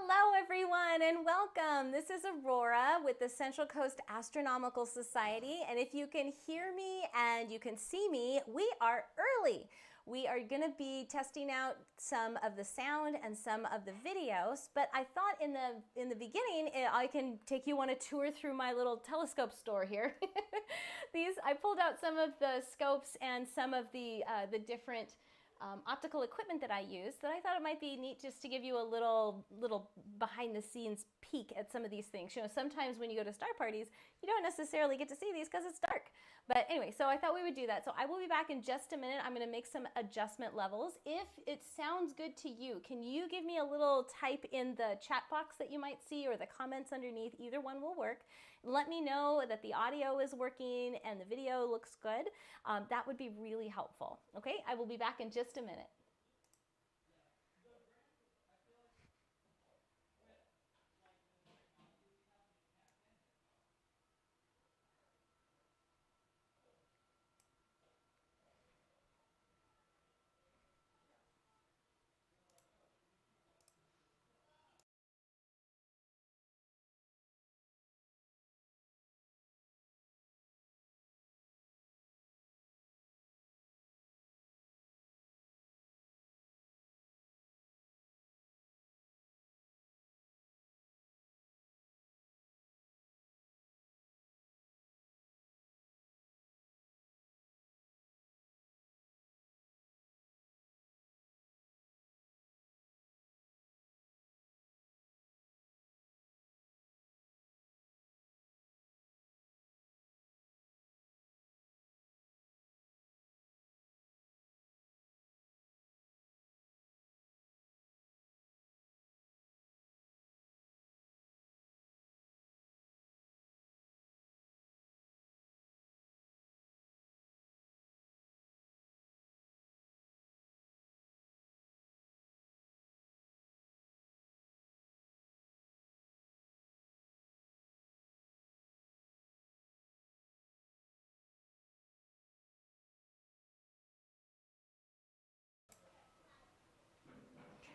Hello everyone and welcome. This is Aurora with the Central Coast Astronomical Society, and if you can hear me and you can see me, we are early. We are going to be testing out some of the sound and some of the videos, but I thought in the beginning I can take you on a tour through my little telescope store here. I pulled out some of the scopes and some of the different optical equipment that I use that I thought it might be neat just to give you a little behind the scenes peek at some of these things. You know, sometimes when you go to star parties, you don't necessarily get to see these because it's dark. But anyway, so I thought we would do that. So I will be back in just a minute. I'm going to make some adjustment levels. If it sounds good to you, can you give me a little type in the chat box that you might see or the comments underneath? Either one will work. Let me know that the audio is working and the video looks good. That would be really helpful. Okay, I will be back in just a minute.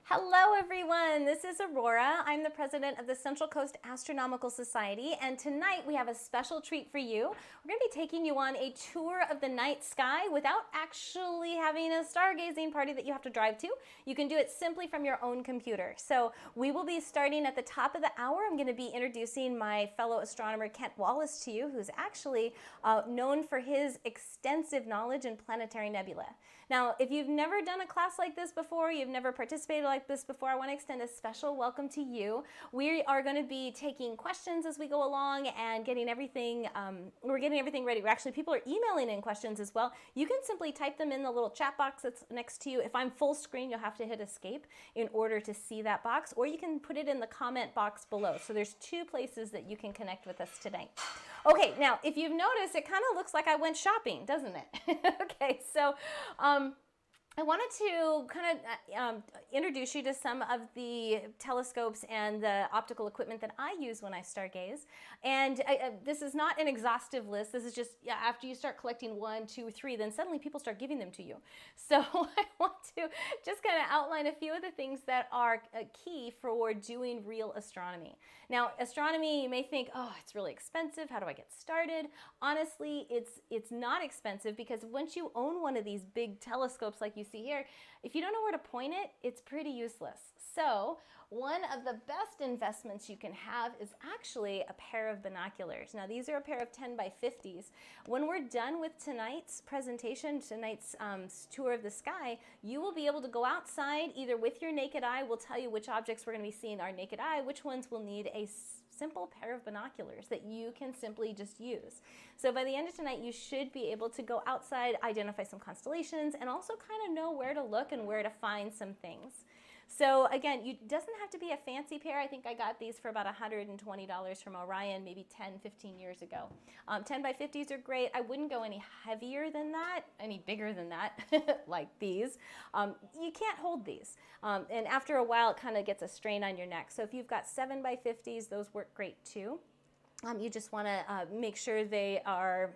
Hello everyone, this is Aurora. I'm the president of the Central Coast Astronomical Society, and tonight we have a special treat for you. We're going to be taking you on a tour of the night sky without actually having a stargazing party that you have to drive to. You can do it simply from your own computer. So we will be starting at the top of the hour. I'm going to be introducing my fellow astronomer Kent Wallace to you, who's actually known for his extensive knowledge in planetary nebula. Now, if you've never done a class like this before, you've never participated like this before, I want to extend a special welcome to you. We are going to be taking questions as we go along and getting everything, we're getting everything ready. Actually, people are emailing in questions as well. You can simply type them in the little chat box that's next to you. If I'm full screen, you'll have to hit escape in order to see that box, or you can put it in the comment box below. So there's two places that you can connect with us tonight. Okay, now, if you've noticed, it kind of looks like I went shopping, doesn't it? Okay, so I wanted to kind of introduce you to some of the telescopes and the optical equipment that I use when I stargaze. And this is not an exhaustive list. This is just after you start collecting 1, 2, 3, then suddenly people start giving them to you. So I want to just kind of outline a few of the things that are key for doing real astronomy. Now, astronomy, you may think, oh, it's really expensive. How do I get started? Honestly, it's not expensive, because once you own one of these big telescopes like you see here, if you don't know where to point it, it's pretty useless. So one of the best investments you can have is actually a pair of binoculars. Now, these are a pair of 10 by 50s. When we're done with tonight's presentation, tonight's tour of the sky, you will be able to go outside either with your naked eye. We'll tell you which objects we're going to be seeing our naked eye, which ones will need a simple pair of binoculars that you can simply just use. So by the end of tonight, you should be able to go outside, identify some constellations, and also kind of know where to look and where to find some things. So again, it doesn't have to be a fancy pair. I think I got these for about $120 from Orion, maybe 10, 15 years ago. 10 by 50s are great. I wouldn't go any heavier than that, any bigger than that, like these. You can't hold these. And after a while, it kind of gets a strain on your neck. So if you've got 7 by 50s, those work great too. You just want to make sure they are,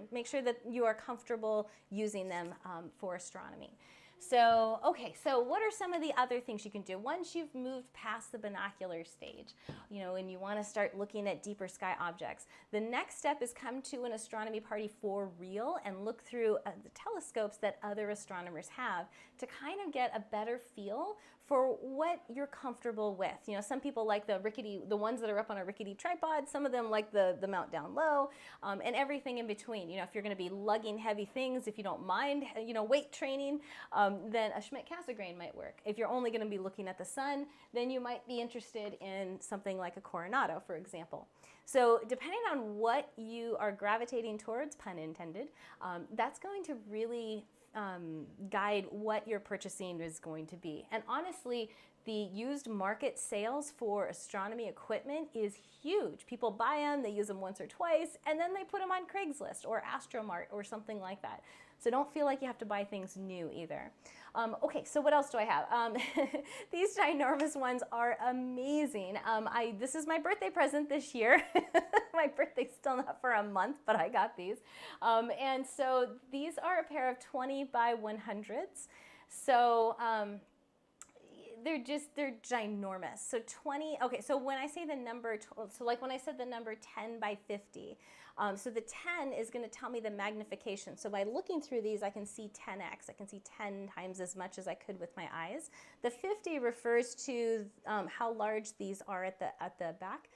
make sure that you are comfortable using them for astronomy. So, okay, so what are some of the other things you can do once you've moved past the binocular stage, and you want to start looking at deeper sky objects? The next step is come to an astronomy party for real and look through the telescopes that other astronomers have to kind of get a better feel for what you're comfortable with. Some people like the ones that are up on a rickety tripod. Some of them like the mount down low, and everything in between. If you're going to be lugging heavy things, if you don't mind, weight training, then a Schmidt-Cassegrain might work. If you're only going to be looking at the sun, then you might be interested in something like a Coronado, for example. So depending on what you are gravitating towards, pun intended, that's going to really guide what your purchasing is going to be. And honestly, the used market sales for astronomy equipment is huge. People buy them, they use them once or twice, and then they put them on Craigslist or Astromart or something like that. So don't feel like you have to buy things new either. Okay, so what else do I have? These ginormous ones are amazing. This is my birthday present this year. My birthday's still not for a month, but I got these. And so these are a pair of 20 by 100s. So they're ginormous. So 20, okay, so when I say the number, so like when I said the number 10 by 50, so the 10 is going to tell me the magnification. So by looking through these, I can see 10x. I can see 10 times as much as I could with my eyes. The 50 refers to how large these are at the back,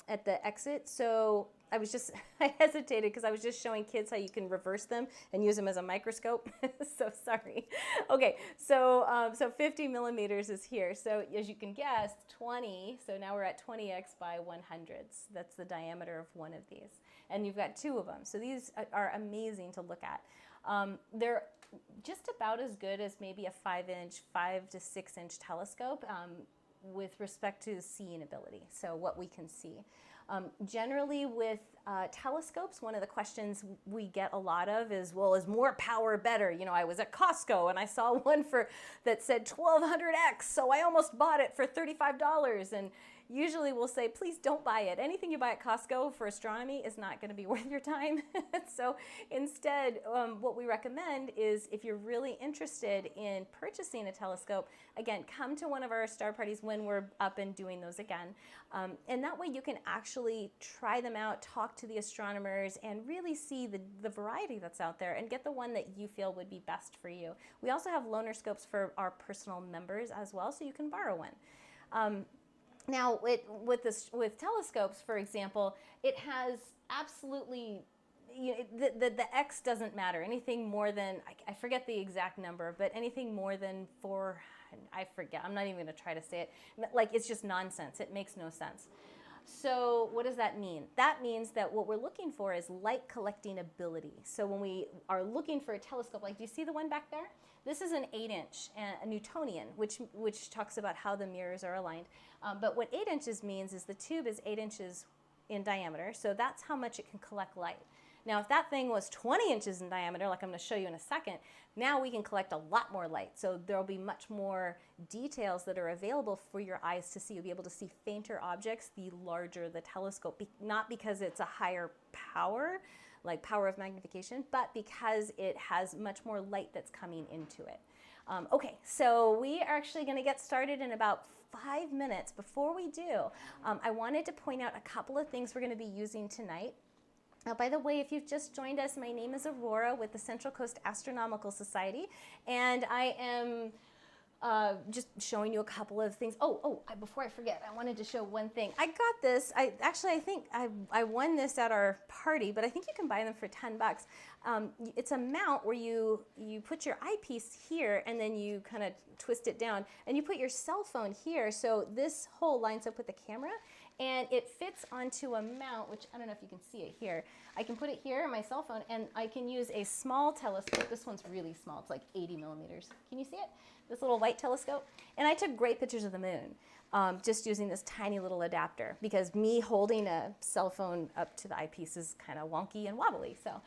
at the exit. So I hesitated because I was just showing kids how you can reverse them and use them as a microscope. So sorry. Okay, so 50 millimeters is here. So as you can guess, 20, so now we're at 20x by 100s. That's the diameter of one of these. And you've got two of them. So these are amazing to look at. They're just about as good as maybe a 5 to 6 inch telescope with respect to seeing ability, so what we can see. Generally with telescopes, one of the questions we get a lot of is, well, is more power better? I was at Costco and I saw one that said 1200x, so I almost bought it for $35. And usually we'll say, please don't buy it. Anything you buy at Costco for astronomy is not going to be worth your time. So instead, what we recommend is if you're really interested in purchasing a telescope, again, come to one of our star parties when we're up and doing those again. And that way you can actually try them out, talk to the astronomers, and really see the variety that's out there and get the one that you feel would be best for you. We also have loaner scopes for our personal members as well, so you can borrow one. Now, with telescopes, for example, it has absolutely, the X doesn't matter. Anything more than, I forget the exact number, but anything more than 4, I forget. I'm not even going to try to say it. Like, it's just nonsense. It makes no sense. So what does that mean? That means that what we're looking for is light collecting ability. So when we are looking for a telescope, like, do you see the one back there? This is an 8-inch, a Newtonian, which talks about how the mirrors are aligned. But what 8 inches means is the tube is 8 inches in diameter, so that's how much it can collect light. Now, if that thing was 20 inches in diameter, like I'm going to show you in a second, now we can collect a lot more light. So there'll be much more details that are available for your eyes to see. You'll be able to see fainter objects the larger the telescope, not because it's a higher power, like power of magnification, but because it has much more light that's coming into it. Okay, so we are actually going to get started in about 5 minutes. Before we do, I wanted to point out a couple of things we're going to be using tonight. By the way, if you've just joined us, my name is Aurora with the Central Coast Astronomical Society, and I am just showing you a couple of things. Before I forget, I wanted to show one thing. I got this. I think I won this at our party, but I think you can buy them for $10. It's a mount where you put your eyepiece here, and then you kind of twist it down, and you put your cell phone here, so this hole lines up with the camera, and it fits onto a mount, which I don't know if you can see it here. I can put it here on my cell phone, and I can use a small telescope. This one's really small. It's like 80 millimeters. Can you see it? This little white telescope. And I took great pictures of the moon just using this tiny little adapter, because me holding a cell phone up to the eyepiece is kind of wonky and wobbly. So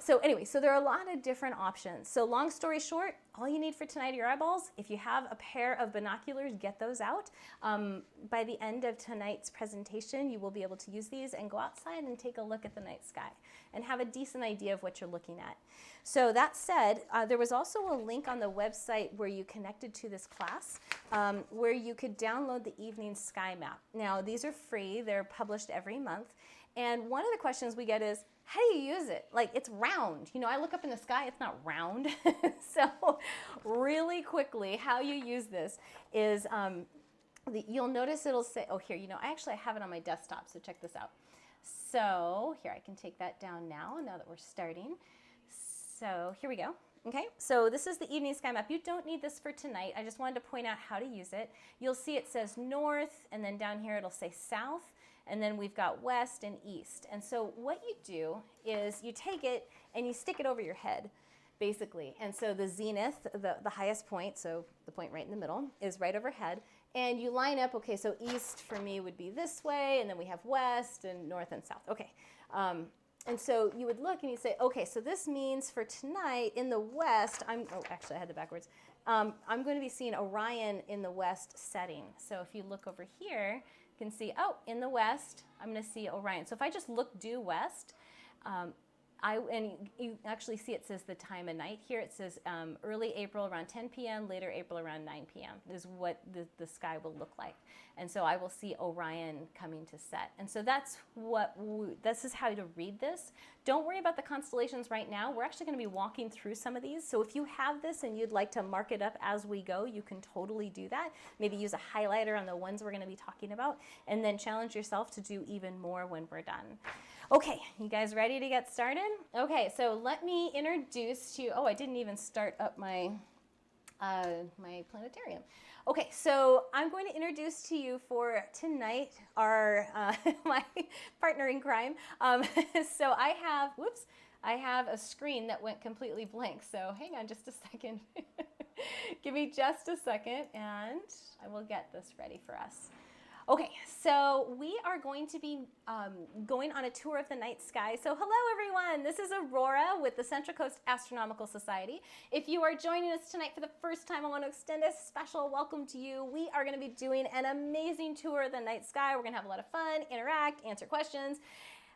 So anyway, so there are a lot of different options. So long story short, all you need for tonight are your eyeballs. If you have a pair of binoculars, get those out. By the end of tonight's presentation, you will be able to use these and go outside and take a look at the night sky and have a decent idea of what you're looking at. So that said, there was also a link on the website where you connected to this class where you could download the evening sky map. Now, these are free. They're published every month. And one of the questions we get is, how do you use it? Like, it's round. You know, I look up in the sky, it's not round. So really quickly, how you use this is, you'll notice it'll say, oh, here, you know, I actually have it on my desktop, so check this out. So here, I can take that down now that we're starting. So here we go. Okay, so this is the evening sky map. You don't need this for tonight. I just wanted to point out how to use it. You'll see it says north, and then down here it'll say south. And then we've got west and east. And so what you do is you take it and you stick it over your head, basically. And so the zenith, the highest point, so the point right in the middle, is right overhead. And you line up, okay, so east for me would be this way, and then we have west and north and south. Okay. And so you would look and you'd say, okay, so this means for tonight in the west, oh, actually I had it backwards. I'm going to be seeing Orion in the west setting. So if you look over here, you can see, oh, in the west, I'm going to see Orion. So if I just look due west, and you actually see it says the time of night here. It says early April around 10 p.m., later April around 9 p.m. is what the sky will look like. And so I will see Orion coming to set. And so that's this is how to read this. Don't worry about the constellations right now. We're actually going to be walking through some of these. So if you have this and you'd like to mark it up as we go, you can totally do that. Maybe use a highlighter on the ones we're going to be talking about, and then challenge yourself to do even more when we're done. Okay, you guys ready to get started? Okay, so let me introduce to you, oh, I didn't even start up my, my planetarium. Okay, so I'm going to introduce to you for tonight our, my partner in crime. So I have a screen that went completely blank, so hang on just a second. Give me just a second and I will get this ready for us. Okay, so we are going to be going on a tour of the night sky. So hello everyone, this is Aurora with the Central Coast Astronomical Society. If you are joining us tonight for the first time, I want to extend a special welcome to you. We are going to be doing an amazing tour of the night sky. We're going to have a lot of fun, interact, answer questions.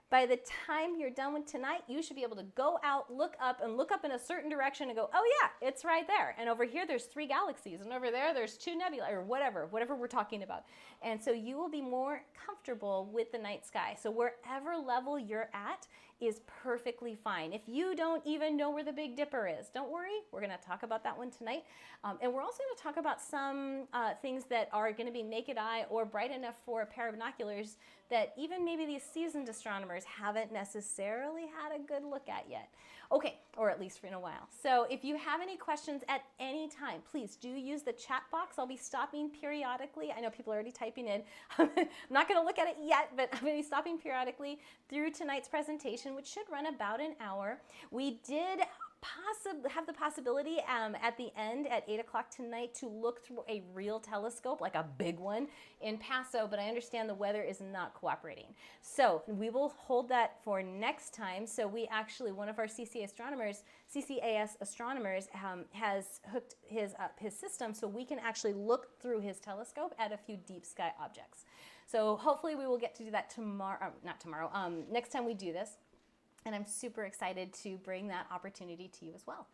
By the time you're done with tonight, you should be able to go out, look up in a certain direction and go, oh yeah, it's right there. And over here, there's 3 galaxies. And over there, there's 2 nebulae, or whatever we're talking about. And so you will be more comfortable with the night sky. So wherever level you're at is perfectly fine. If you don't even know where the Big Dipper is, don't worry. We're going to talk about that one tonight. And we're also going to talk about some things that are going to be naked eye or bright enough for a pair of binoculars that even maybe these seasoned astronomers haven't necessarily had a good look at yet. Okay, or at least for in a while. So if you have any questions at any time, please do use the chat box. I'll be stopping periodically. I know people are already typing in. I'm not going to look at it yet, but I'm going to be stopping periodically through tonight's presentation, which should run about an hour. We did have the possibility at the end at 8 o'clock tonight to look through a real telescope, like a big one in Paso, but I understand the weather is not cooperating. So we will hold that for next time. So we actually, one of our CCAS astronomers has hooked his system so we can actually look through his telescope at a few deep sky objects. So hopefully we will get to do that tomorrow, not tomorrow, next time we do this. And I'm super excited to bring that opportunity to you as well.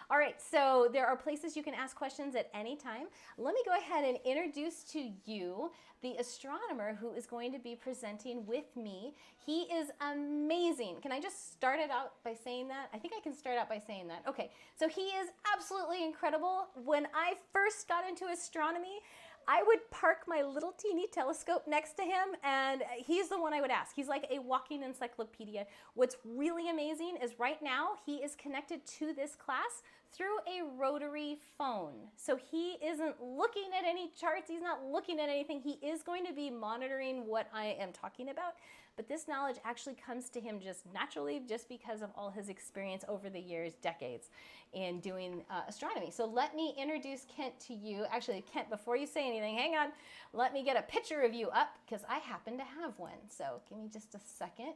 All right, so there are places you can ask questions at any time. Let me go ahead and introduce to you the astronomer who is going to be presenting with me. He is amazing. Can I just start it out by saying that? I think I can start out by saying that. Okay, so he is absolutely incredible. When I first got into astronomy, I would park my little teeny telescope next to him, and he's the one I would ask. He's like a walking encyclopedia. What's really amazing is right now he is connected to this class through a rotary phone. So he isn't looking at any charts. He's not looking at anything. He is going to be monitoring what I am talking about. But this knowledge actually comes to him just naturally, just because of all his experience over the years, decades, in doing astronomy. So let me introduce Kent to you. Actually, Kent, before you say anything, hang on. Let me get a picture of you up, because I happen to have one. So give me just a second.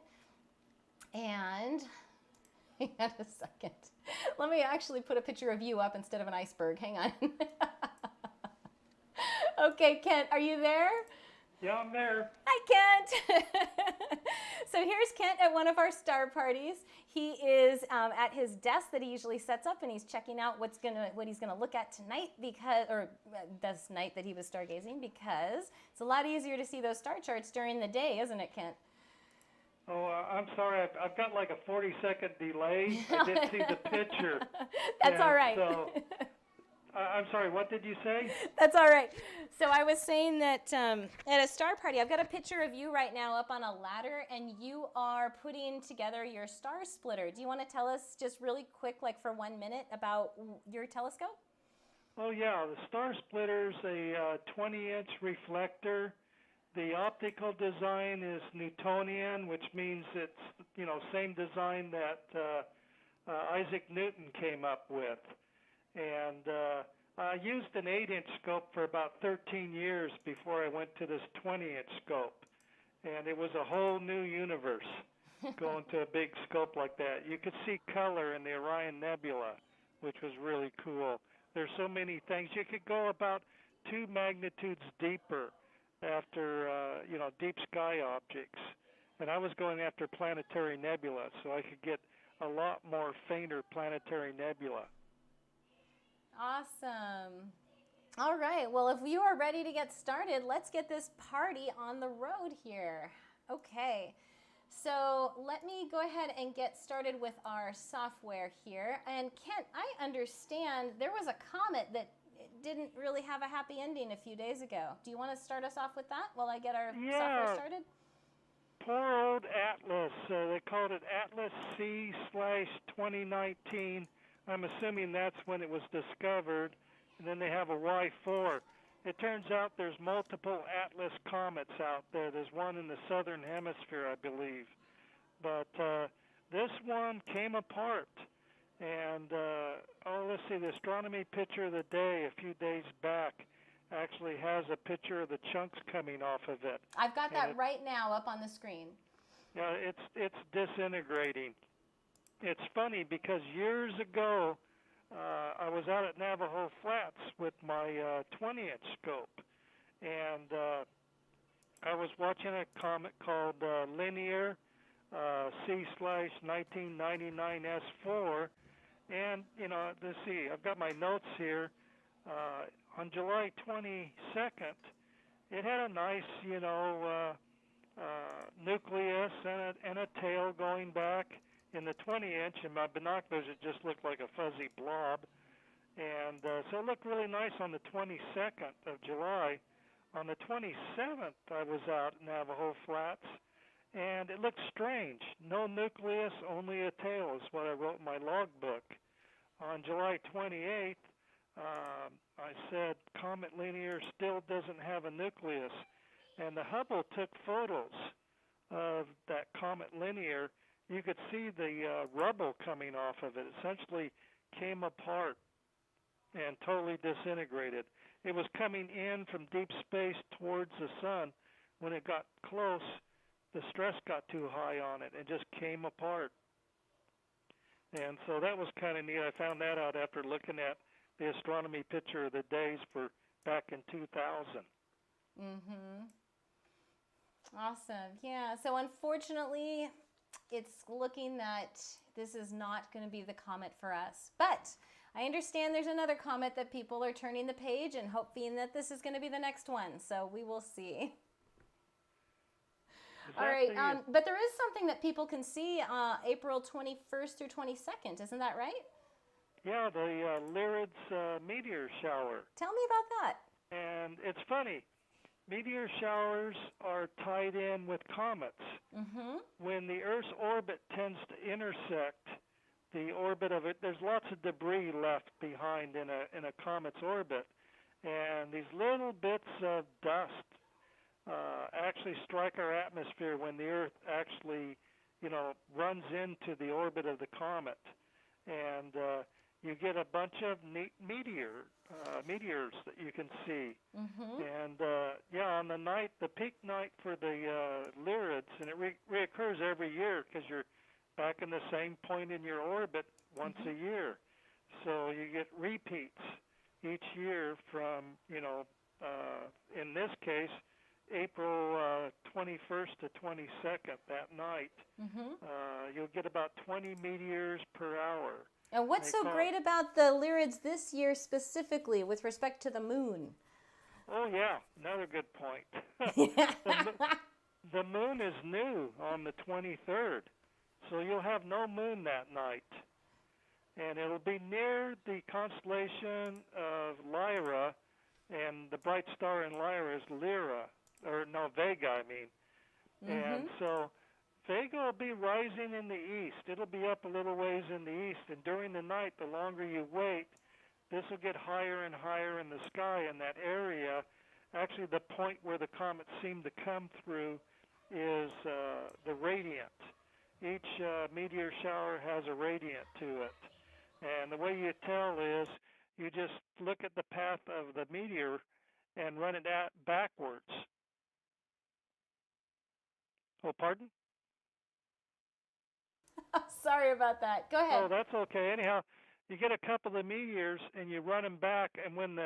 And Hang on a second. Let me actually put a picture of you up instead of an iceberg. Hang on. Okay, Kent, are you there? Yeah, I'm there. Hi, Kent. So here's Kent at one of our star parties. He is at his desk that he usually sets up, and he's checking out what he's gonna look at tonight this night that he was stargazing, because it's a lot easier to see those star charts during the day, isn't it, Kent? Oh, I'm sorry. I've got like a 40-second delay. I didn't see the picture. That's all right. So, I'm sorry. What did you say? That's all right. So I was saying that at a star party, I've got a picture of you right now up on a ladder, and you are putting together your star splitter. Do you want to tell us just really quick, like for 1 minute, about your telescope? Oh, yeah. The star splitter's a 20-inch reflector. The optical design is Newtonian, which means it's, same design that Isaac Newton came up with. And I used an 8-inch scope for about 13 years before I went to this 20-inch scope. And it was a whole new universe going to a big scope like that. You could see color in the Orion Nebula, which was really cool. There's so many things. You could go about 2 magnitudes deeper after, deep sky objects. And I was going after planetary nebula, so I could get a lot more fainter planetary nebula. Awesome. All right. Well, if you are ready to get started, let's get this party on the road here. Okay. So let me go ahead and get started with our software here. And Kent, I understand there was a comet that didn't really have a happy ending a few days ago. Do you want to start us off with that while I get our software started? Poor old Atlas. They called it Atlas C/2019. I'm assuming that's when it was discovered. And then they have a Y4. It turns out there's multiple Atlas comets out there. There's one in the southern hemisphere, I believe. But this one came apart. And, let's see, the astronomy picture of the day a few days back actually has a picture of the chunks coming off of it. I've got that right now up on the screen. Yeah, it's disintegrating. It's funny because years ago, I was out at Navajo Flats with my 20-inch scope, and I was watching a comet called Linear C/1999S4, and let's see, I've got my notes here. On July 22nd, it had a nice, nucleus and a tail going back. In the 20-inch, in my binoculars, it just looked like a fuzzy blob. And so it looked really nice on the 22nd of July. On the 27th, I was out at Navajo Flats, and it looked strange. No nucleus, only a tail is what I wrote in my logbook. On July 28th, I said, Comet Linear still doesn't have a nucleus. And the Hubble took photos of that Comet Linear. You could see the rubble coming off of it. Essentially came apart and totally disintegrated. It was coming in from deep space towards the sun. When it got close, the stress got too high on it and just came apart. And so that was kind of neat. I found that out after looking at the astronomy picture of the days for back in 2000. Mm-hmm. Awesome. Yeah. So unfortunately, it's looking that this is not going to be the comet for us. But I understand there's another comet that people are turning the page and hoping that this is going to be the next one. So we will see. All right. But there is something that people can see April 21st through 22nd. Isn't that right? Yeah, the Lyrid's meteor shower. Tell me about that. And it's funny. Meteor showers are tied in with comets. Mm-hmm. When the Earth's orbit tends to intersect the orbit of it, there's lots of debris left behind in a comet's orbit. And these little bits of dust actually strike our atmosphere when the Earth actually, runs into the orbit of the comet. And you get a bunch of neat meteors that you can see. Mm-hmm. And, on the night, the peak night for the Lyrids, and it reoccurs every year because you're back in the same point in your orbit once a year. So you get repeats each year from, in this case, April 21st to 22nd, that night. You'll get about 20 meteors per hour. And what's so great about the Lyrids this year specifically with respect to the moon? Oh, yeah, another good point. The moon is new on the 23rd, so you'll have no moon that night. And it'll be near the constellation of Lyra, and the bright star in Lyra is Vega, I mean. And so Vega will be rising in the east. It'll be up a little ways in the east, and during the night, the longer you wait, this will get higher and higher in the sky in that area. Actually, the point where the comets seem to come through is the radiant. Each meteor shower has a radiant to it. And the way you tell is you just look at the path of the meteor and run it backwards. Oh, pardon? Sorry about that. Go ahead. Oh, that's okay. Anyhow, you get a couple of meteors and you run them back, and when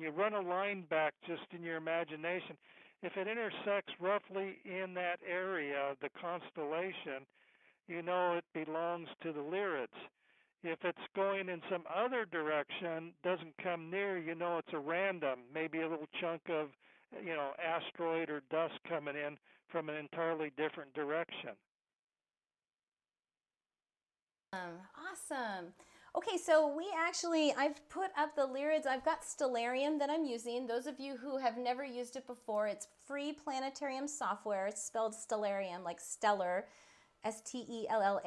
you run a line back just in your imagination, if it intersects roughly in that area, the constellation, you know it belongs to the Lyrids. If it's going in some other direction, doesn't come near, you know it's a random, maybe a little chunk of, asteroid or dust coming in from an entirely different direction. Awesome. Okay, so I've put up the Lyrids. I've got Stellarium that I'm using. Those of you who have never used it before, it's free planetarium software. It's spelled Stellarium, like stellar, Stellarium,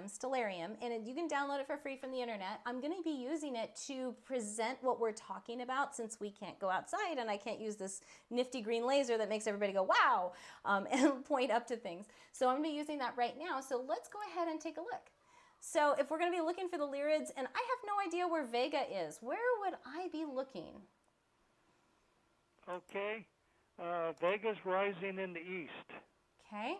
Stellarium, and you can download it for free from the internet. I'm going to be using it to present what we're talking about, since we can't go outside and I can't use this nifty green laser that makes everybody go, wow, and point up to things. So I'm going to be using that right now. So let's go ahead and take a look. So if we're going to be looking for the Lyrids, and I have no idea where Vega is, where would I be looking? Okay, Vega's rising in the east. Okay.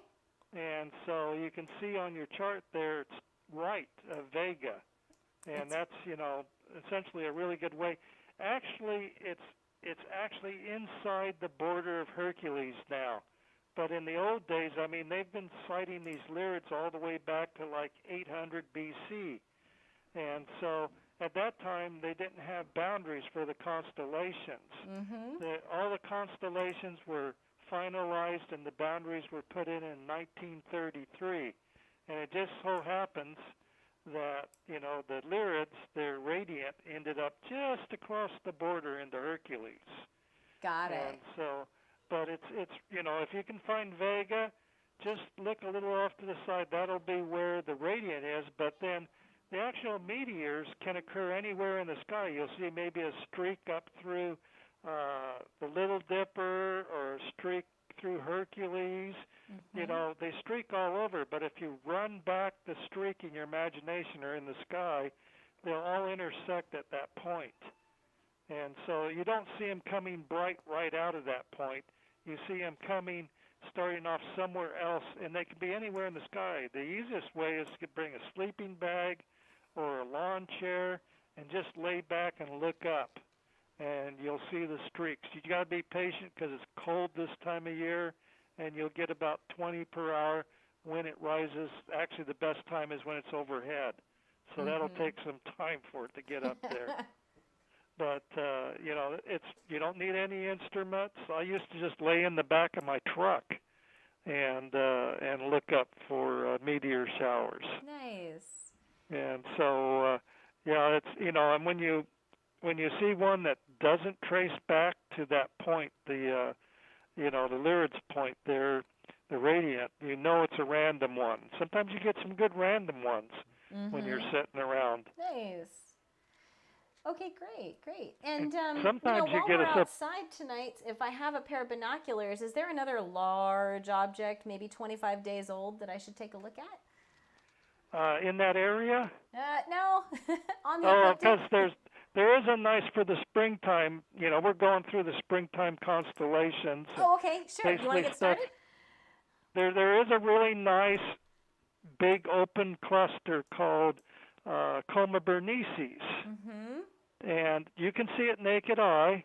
And so you can see on your chart there, it's right of Vega. And that's, essentially a really good way. Actually, it's actually inside the border of Hercules now. But in the old days, I mean, they've been sighting these Lyrids all the way back to like 800 BC. And so at that time, they didn't have boundaries for the constellations. All the constellations were finalized and the boundaries were put in 1933. And it just so happens that, the Lyrids, their radiant, ended up just across the border into Hercules. Got it. And so, but it's if you can find Vega, just look a little off to the side. That'll be where the radiant is. But then the actual meteors can occur anywhere in the sky. You'll see maybe a streak up through the Little Dipper, or a streak through Hercules. They streak all over, but if you run back the streak in your imagination or in the sky, they'll all intersect at that point. And so you don't see them coming bright right out of that point. You see them coming, starting off somewhere else, and they can be anywhere in the sky. The easiest way is to bring a sleeping bag or a lawn chair and just lay back and look up, and you'll see the streaks. You got to be patient because it's cold this time of year, and you'll get about 20 per hour when it rises. Actually, the best time is when it's overhead, so that'll take some time for it to get up there. But you don't need any instruments. I used to just lay in the back of my truck and look up for meteor showers. Nice. And so it's and when you see one that doesn't trace back to that point, the Lyrid's point there, the radiant, it's a random one. Sometimes you get some good random ones when you're sitting around. Nice. Okay, great. And sometimes while we're outside tonight, if I have a pair of binoculars, is there another large object, maybe 25 days old, that I should take a look at? In that area? No, on the ecliptic. Because there is a nice for the springtime. We're going through the springtime constellations. Oh, okay, sure. You want to get started? there is a really nice big open cluster called Coma Berenices, and you can see it naked eye.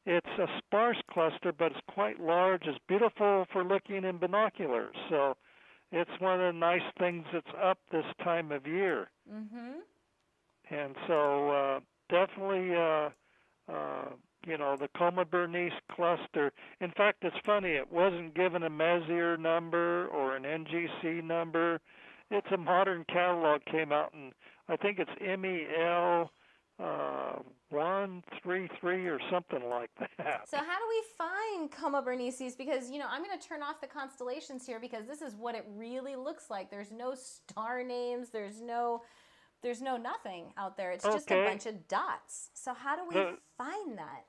It's a sparse cluster, but it's quite large. It's beautiful for looking in binoculars. So it's one of the nice things that's up this time of year. And so definitely, the Coma Berenice cluster. In fact, it's funny. It wasn't given a Messier number or an NGC number. It's a modern catalog came out, and I think it's MEL 133 or something like that. So how do we find Coma Berenices? Because, I'm going to turn off the constellations here because this is what it really looks like. There's no star names. There's no nothing out there. It's just a bunch of dots. So how do we find that?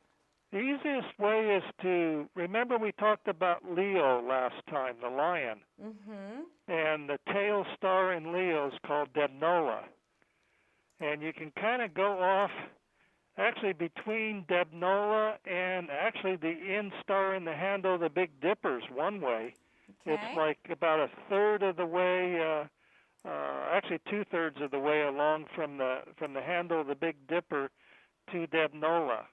The easiest way is to, remember we talked about Leo last time, the lion. And the tail star in Leo is called Nebula. And you can kind of go off, actually between Nebula and actually the in star in the handle of the Big Dipper is one way. It's like about a third of the way, actually 2/3 of the way along from the handle of the Big Dipper to Nebula.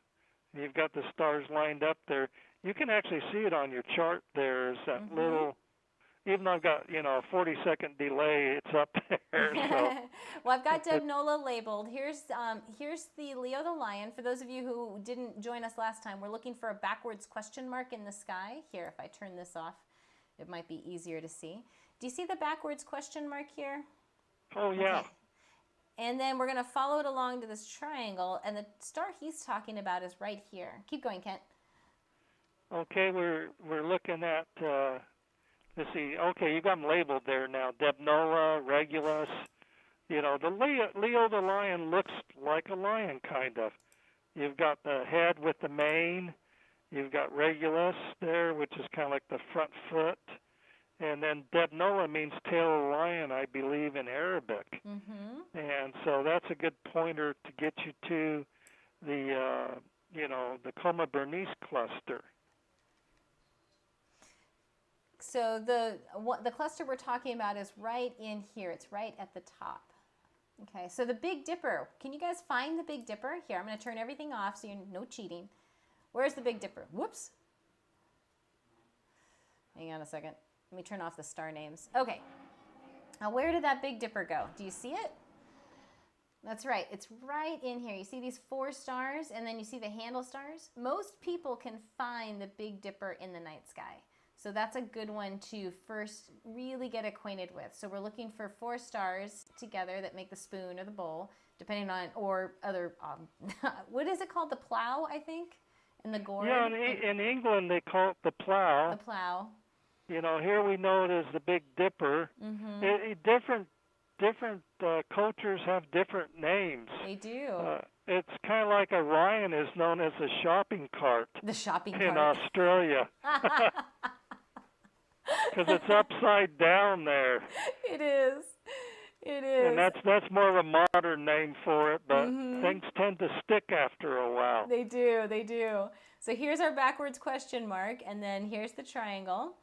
You've got the stars lined up there. You can actually see it on your chart there. Is that little, even though I've got, a 40-second delay, it's up there. So. Well, I've got Nebula labeled. Here's the Leo the Lion. For those of you who didn't join us last time, we're looking for a backwards question mark in the sky. Here, if I turn this off, it might be easier to see. Do you see the backwards question mark here? Oh, yeah. Okay. And then we're going to follow it along to this triangle, and the star he's talking about is right here. Keep going, Kent. Okay, we're looking at, let's see, okay, you got them labeled there now, Nebula, Regulus. The Leo the Lion looks like a lion, kind of. You've got the head with the mane. You've got Regulus there, which is kind of like the front foot. And then Nebula means tail of lion, I believe, in Arabic. And so that's a good pointer to get you to the, the Coma Berenice cluster. So the cluster we're talking about is right in here. It's right at the top. Okay, so the Big Dipper. Can you guys find the Big Dipper? Here, I'm going to turn everything off so you're no cheating. Where's the Big Dipper? Whoops. Hang on a second. Let me turn off the star names. Okay. Now, where did that Big Dipper go? Do you see it? That's right. It's right in here. You see these 4 stars, and then you see the handle stars? Most people can find the Big Dipper in the night sky. So that's a good one to first really get acquainted with. So we're looking for 4 stars together that make the spoon or the bowl, depending on, or other, what is it called? The plow, I think? In the gourd? Yeah, in England they call it the plow. The plow. Here we know it as the Big Dipper. Different cultures have different names. They do. It's kind of like Orion is known as the shopping cart. The shopping cart. In Australia. Because it's upside down there. It is. It is. And that's more of a modern name for it, but things tend to stick after a while. They do. They do. So here's our backwards question mark, and then here's the triangle.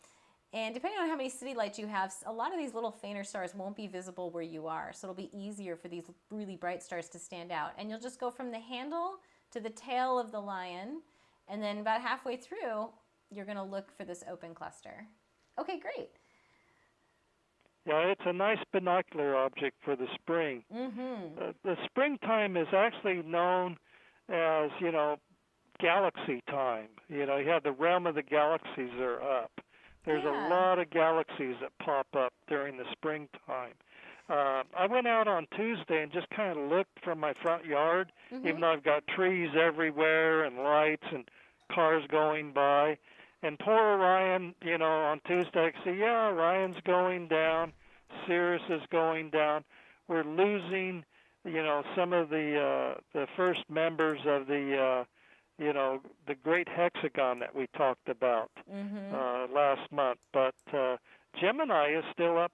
And depending on how many city lights you have, a lot of these little fainter stars won't be visible where you are. So it'll be easier for these really bright stars to stand out. And you'll just go from the handle to the tail of the lion. And then about halfway through, you're going to look for this open cluster. Okay, great. Yeah, it's a nice binocular object for the spring. The springtime is actually known as, galaxy time. You have the realm of the galaxies are up. There's a lot of galaxies that pop up during the springtime. I went out on Tuesday and just kind of looked from my front yard, even though I've got trees everywhere and lights and cars going by. And poor Orion, on Tuesday, I could see, Orion's going down, Sirius is going down. We're losing, some of the first members of the the great hexagon that we talked about last month. But Gemini is still up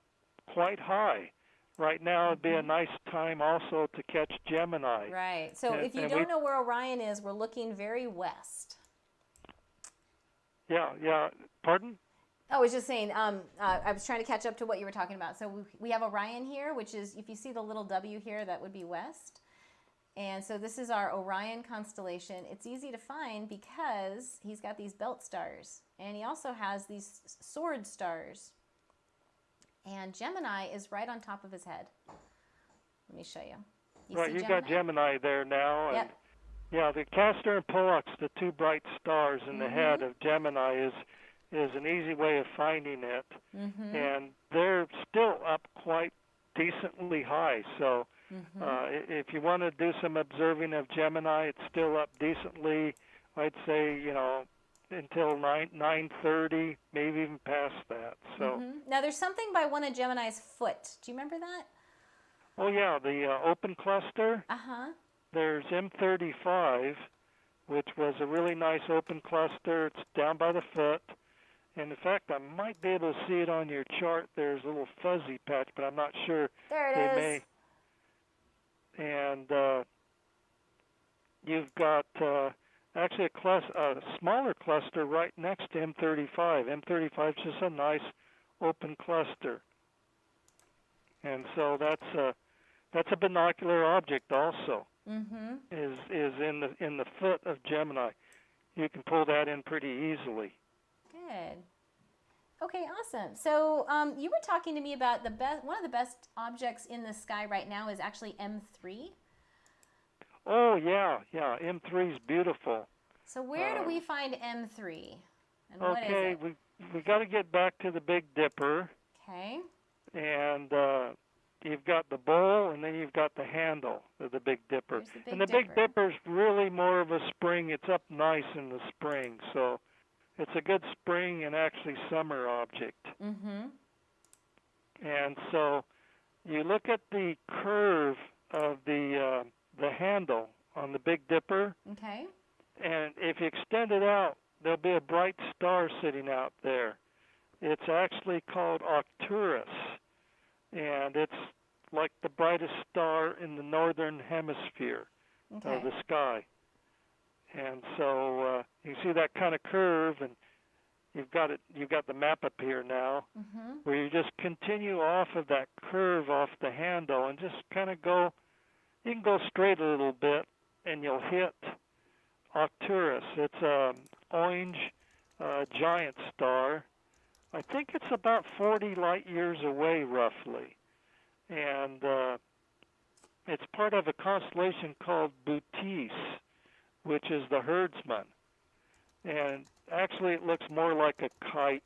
quite high. Right now would be a nice time also to catch Gemini. Right. So if you don't know where Orion is, we're looking very west. Yeah. Pardon? I was just saying, I was trying to catch up to what you were talking about. So we have Orion here, which is, if you see the little W here, that would be west. And so this is our Orion constellation. It's easy to find because he's got these belt stars. And he also has these sword stars. And Gemini is right on top of his head. Let me show you. Right, you've got Gemini there now. Yep. And yeah, the Castor and Pollux, the two bright stars in the head of Gemini, is an easy way of finding it. And they're still up quite decently high. So if you want to do some observing of Gemini, it's still up decently. I'd say, until 9:30, maybe even past that. So now there's something by one of Gemini's foot. Do you remember that? Oh yeah, the open cluster. There's M35, which was a really nice open cluster. It's down by the foot. And in fact, I might be able to see it on your chart. There's a little fuzzy patch, but I'm not sure. There it is. And you've got actually a smaller cluster right next to M35. M35 is just a nice open cluster. And so that's a binocular object also. Is in the foot of Gemini. You can pull that in pretty easily. Good. Okay, awesome. So you were talking to me about one of the best objects in the sky right now is actually M3. Oh yeah, M3 is beautiful. So where do we find M3? And okay, what is it? we got to get back to the Big Dipper. Okay. And you've got the bowl, and then you've got the handle of the Big Dipper. And the Big Dipper's really more of a spring. It's up nice in the spring, so it's a good spring and actually summer object. And so you look at the curve of the handle on the Big Dipper. Okay. And if you extend it out, there'll be a bright star sitting out there. It's actually called Arcturus, and it's like the brightest star in the northern hemisphere of the sky. And so you see that kind of curve, and you've got the map up here now, where you just continue off of that curve off the handle and just kind of go. You can go straight a little bit, and you'll hit Arcturus. It's an orange giant star. I think it's about 40 light years away, roughly. And it's part of a constellation called Venatici, which is the herdsman. And actually, it looks more like a kite.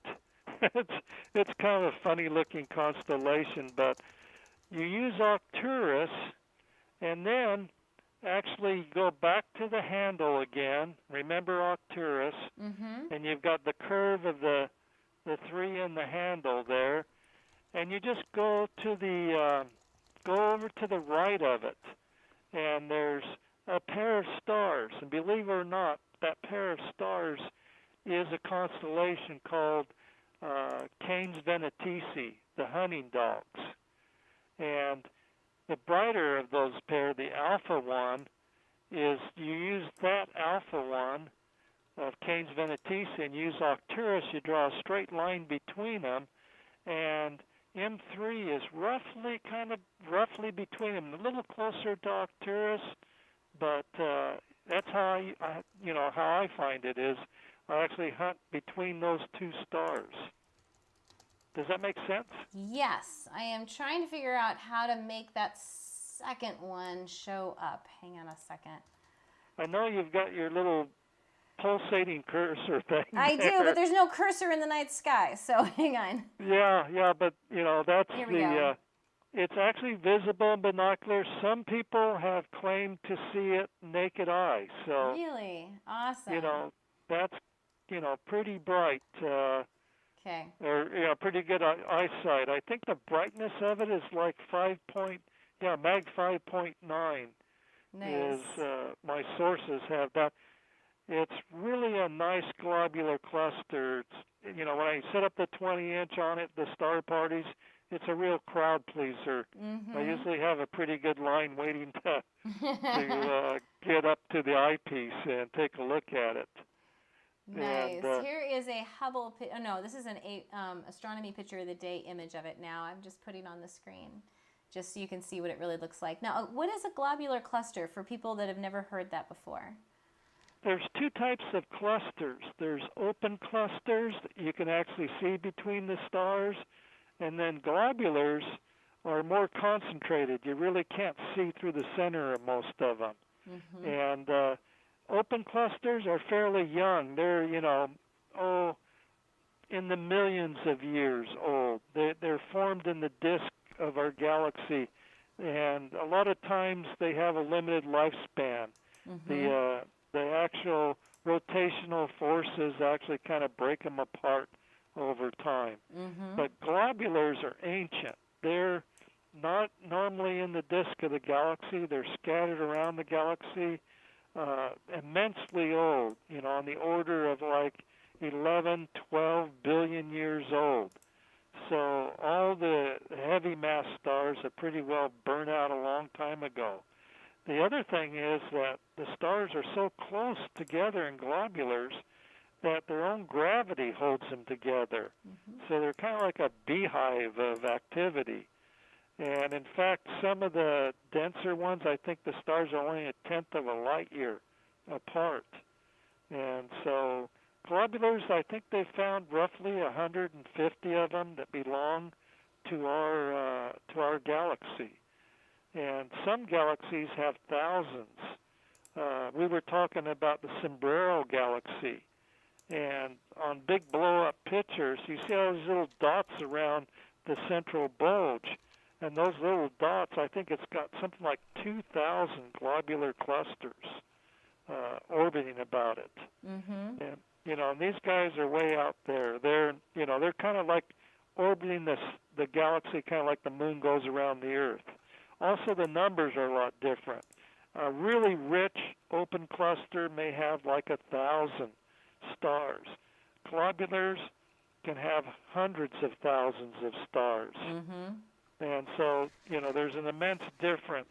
it's kind of a funny-looking constellation, but you use Arcturus, and then actually go back to the handle again. Remember Arcturus, and you've got the curve of the three in the handle there, and you just go over to the right of it, and there's a pair of stars. And believe it or not, that pair of stars is a constellation called Cain's Venatici, the hunting dogs. And the brighter of those pair, the alpha one, is you use that alpha one of Cain's Venatici and use Arcturus. You draw a straight line between them, and M3 is roughly between them, a little closer to Arcturus, but that's how I find it is I actually hunt between those two stars. Does that make sense? Yes. I am trying to figure out how to make that second one show up. Hang on a second. I know you've got your little pulsating cursor thing. I do, but there's no cursor in the night sky, so hang on. Yeah, but that's Here we go. It's actually visible in binoculars. Some people have claimed to see it naked eye. So really awesome. That's pretty bright. Okay. Or pretty good eyesight. I think the brightness of it is like mag 5.9. Nice. Is my sources have that. It's really a nice globular cluster. It's, when I set up the 20-inch on it, the star parties, it's a real crowd pleaser. I usually have a pretty good line waiting to get up to the eyepiece and take a look at it. Nice. And Here is a Hubble. Oh no, this is an astronomy picture of the day image of it. Now I'm just putting on the screen, just so you can see what it really looks like. Now, what is a globular cluster for people that have never heard that before? there's two types of clusters. There's open clusters that you can actually see between the stars, and then globulars are more concentrated. You really can't see through the center of most of them. Mm-hmm. And open clusters are fairly young. They're, in the millions of years old. They're formed in the disk of our galaxy, and a lot of times they have a limited lifespan. Mm-hmm. The actual rotational forces actually kind of break them apart over time. Mm-hmm. But globulars are ancient. They're not normally in the disk of the galaxy. They're scattered around the galaxy, immensely old, on the order of like 11, 12 billion years old. So all the heavy mass stars are pretty well burnt out a long time ago. The other thing is that the stars are so close together in globulars that their own gravity holds them together. Mm-hmm. So they're kind of like a beehive of activity. And in fact, some of the denser ones, I think the stars are only a tenth of a light year apart. And so globulars, I think they found roughly 150 of them that belong to our galaxy. And some galaxies have thousands. We were talking about the Sombrero Galaxy. And on big blow-up pictures, you see all these little dots around the central bulge. And those little dots, I think it's got something like 2,000 globular clusters orbiting about it. Mm-hmm. And and these guys are way out there. They're kind of like orbiting the galaxy, kind of like the moon goes around the Earth. Also, the numbers are a lot different. A really rich open cluster may have like 1,000 stars. Globulars can have hundreds of thousands of stars. Mm-hmm. And so, there's an immense difference.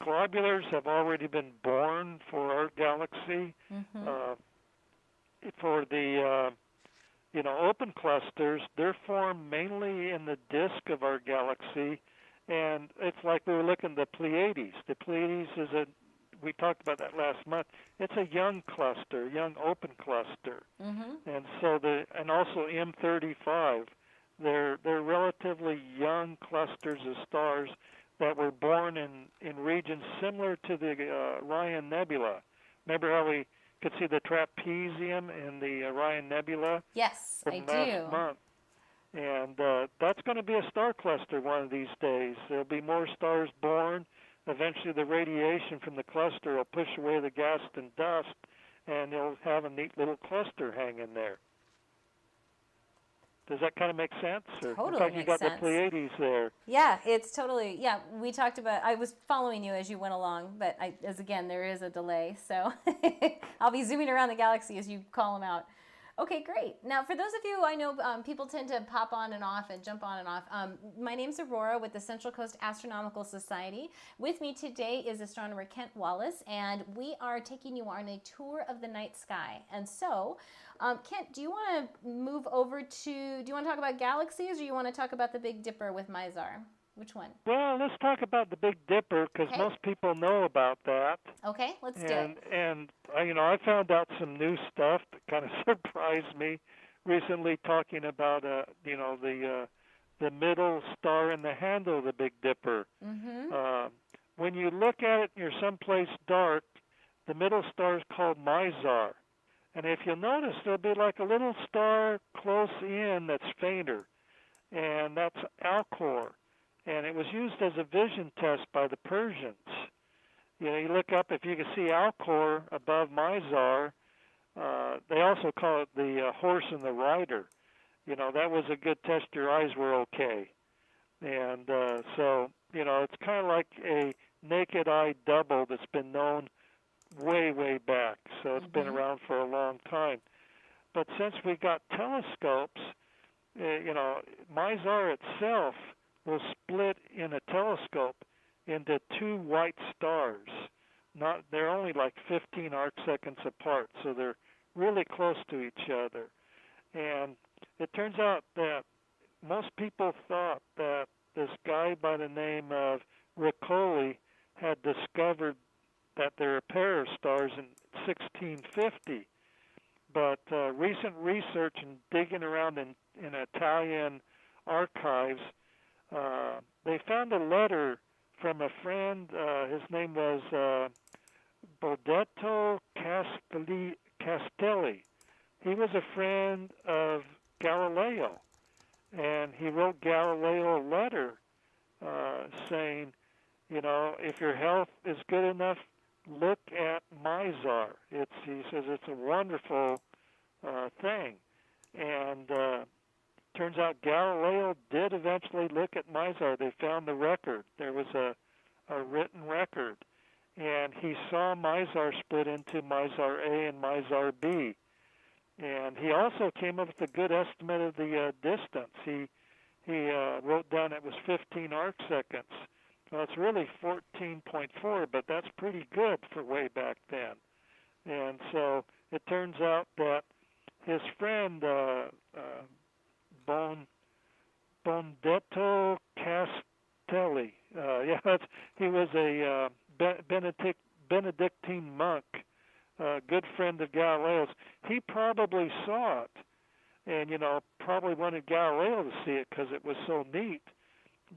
Globulars have already been born for our galaxy. Mm-hmm. For the, open clusters, they're formed mainly in the disk of our galaxy. And it's like we were looking at the Pleiades. The Pleiades is we talked about that last month. It's a young cluster, young open cluster. Mm-hmm. And so and also M35. They're relatively young clusters of stars that were born in regions similar to the Orion Nebula. Remember how we could see the trapezium in the Orion Nebula? Yes, I do. Last month. And that's going to be a star cluster one of these days. There'll be more stars born. Eventually the radiation from the cluster will push away the gas and dust, and you'll have a neat little cluster hanging there. Does that kind of make sense? Or totally in fact, you got sense. The Pleiades there. Yeah, it's totally, we talked about, I was following you as you went along, but again, there is a delay, so I'll be zooming around the galaxy as you call them out. Okay, great. Now, for those of you, I know people tend to pop on and off and jump on and off. My name's Aurora with the Central Coast Astronomical Society. With me today is astronomer Kent Wallace, and we are taking you on a tour of the night sky. And so, Kent, do you want to move over to, do you want to talk about galaxies, or do you want to talk about the Big Dipper with Mizar? Which one? Well, let's talk about the Big Dipper, because most people know about that. Okay, let's do it. And I found out some new stuff that kind of surprised me recently, talking about the middle star in the handle of the Big Dipper. Mm-hmm. When you look at it and you're someplace dark, the middle star is called Mizar. And if you'll notice, there'll be like a little star close in that's fainter, and that's Alcor. And it was used as a vision test by the Persians. You look up, if you can see Alcor above Mizar, they also call it the horse and the rider. That was a good test your eyes were okay. And so, it's kind of like a naked eye double that's been known way, way back. So it's been around for a long time. But since we got telescopes, Mizar itself will split in a telescope into two white stars. They're only like 15 arc seconds apart, so they're really close to each other. And it turns out that most people thought that this guy by the name of Riccoli had discovered that there are a pair of stars in 1650. But recent research and digging around in Italian archives, they found a letter from a friend. His name was Bodetto Castelli. He was a friend of Galileo, and he wrote Galileo a letter saying, if your health is good enough, look at Mizar. He says it's a wonderful thing. And turns out Galileo did eventually look at Mizar. They found the record. There was a written record. And he saw Mizar split into Mizar A and Mizar B. And he also came up with a good estimate of the distance. He wrote down it was 15 arc seconds. Well, it's really 14.4, but that's pretty good for way back then. And so it turns out that his friend Bondetto Castelli, he was a Benedictine monk, a good friend of Galileo's. He probably saw it, and probably wanted Galileo to see it because it was so neat.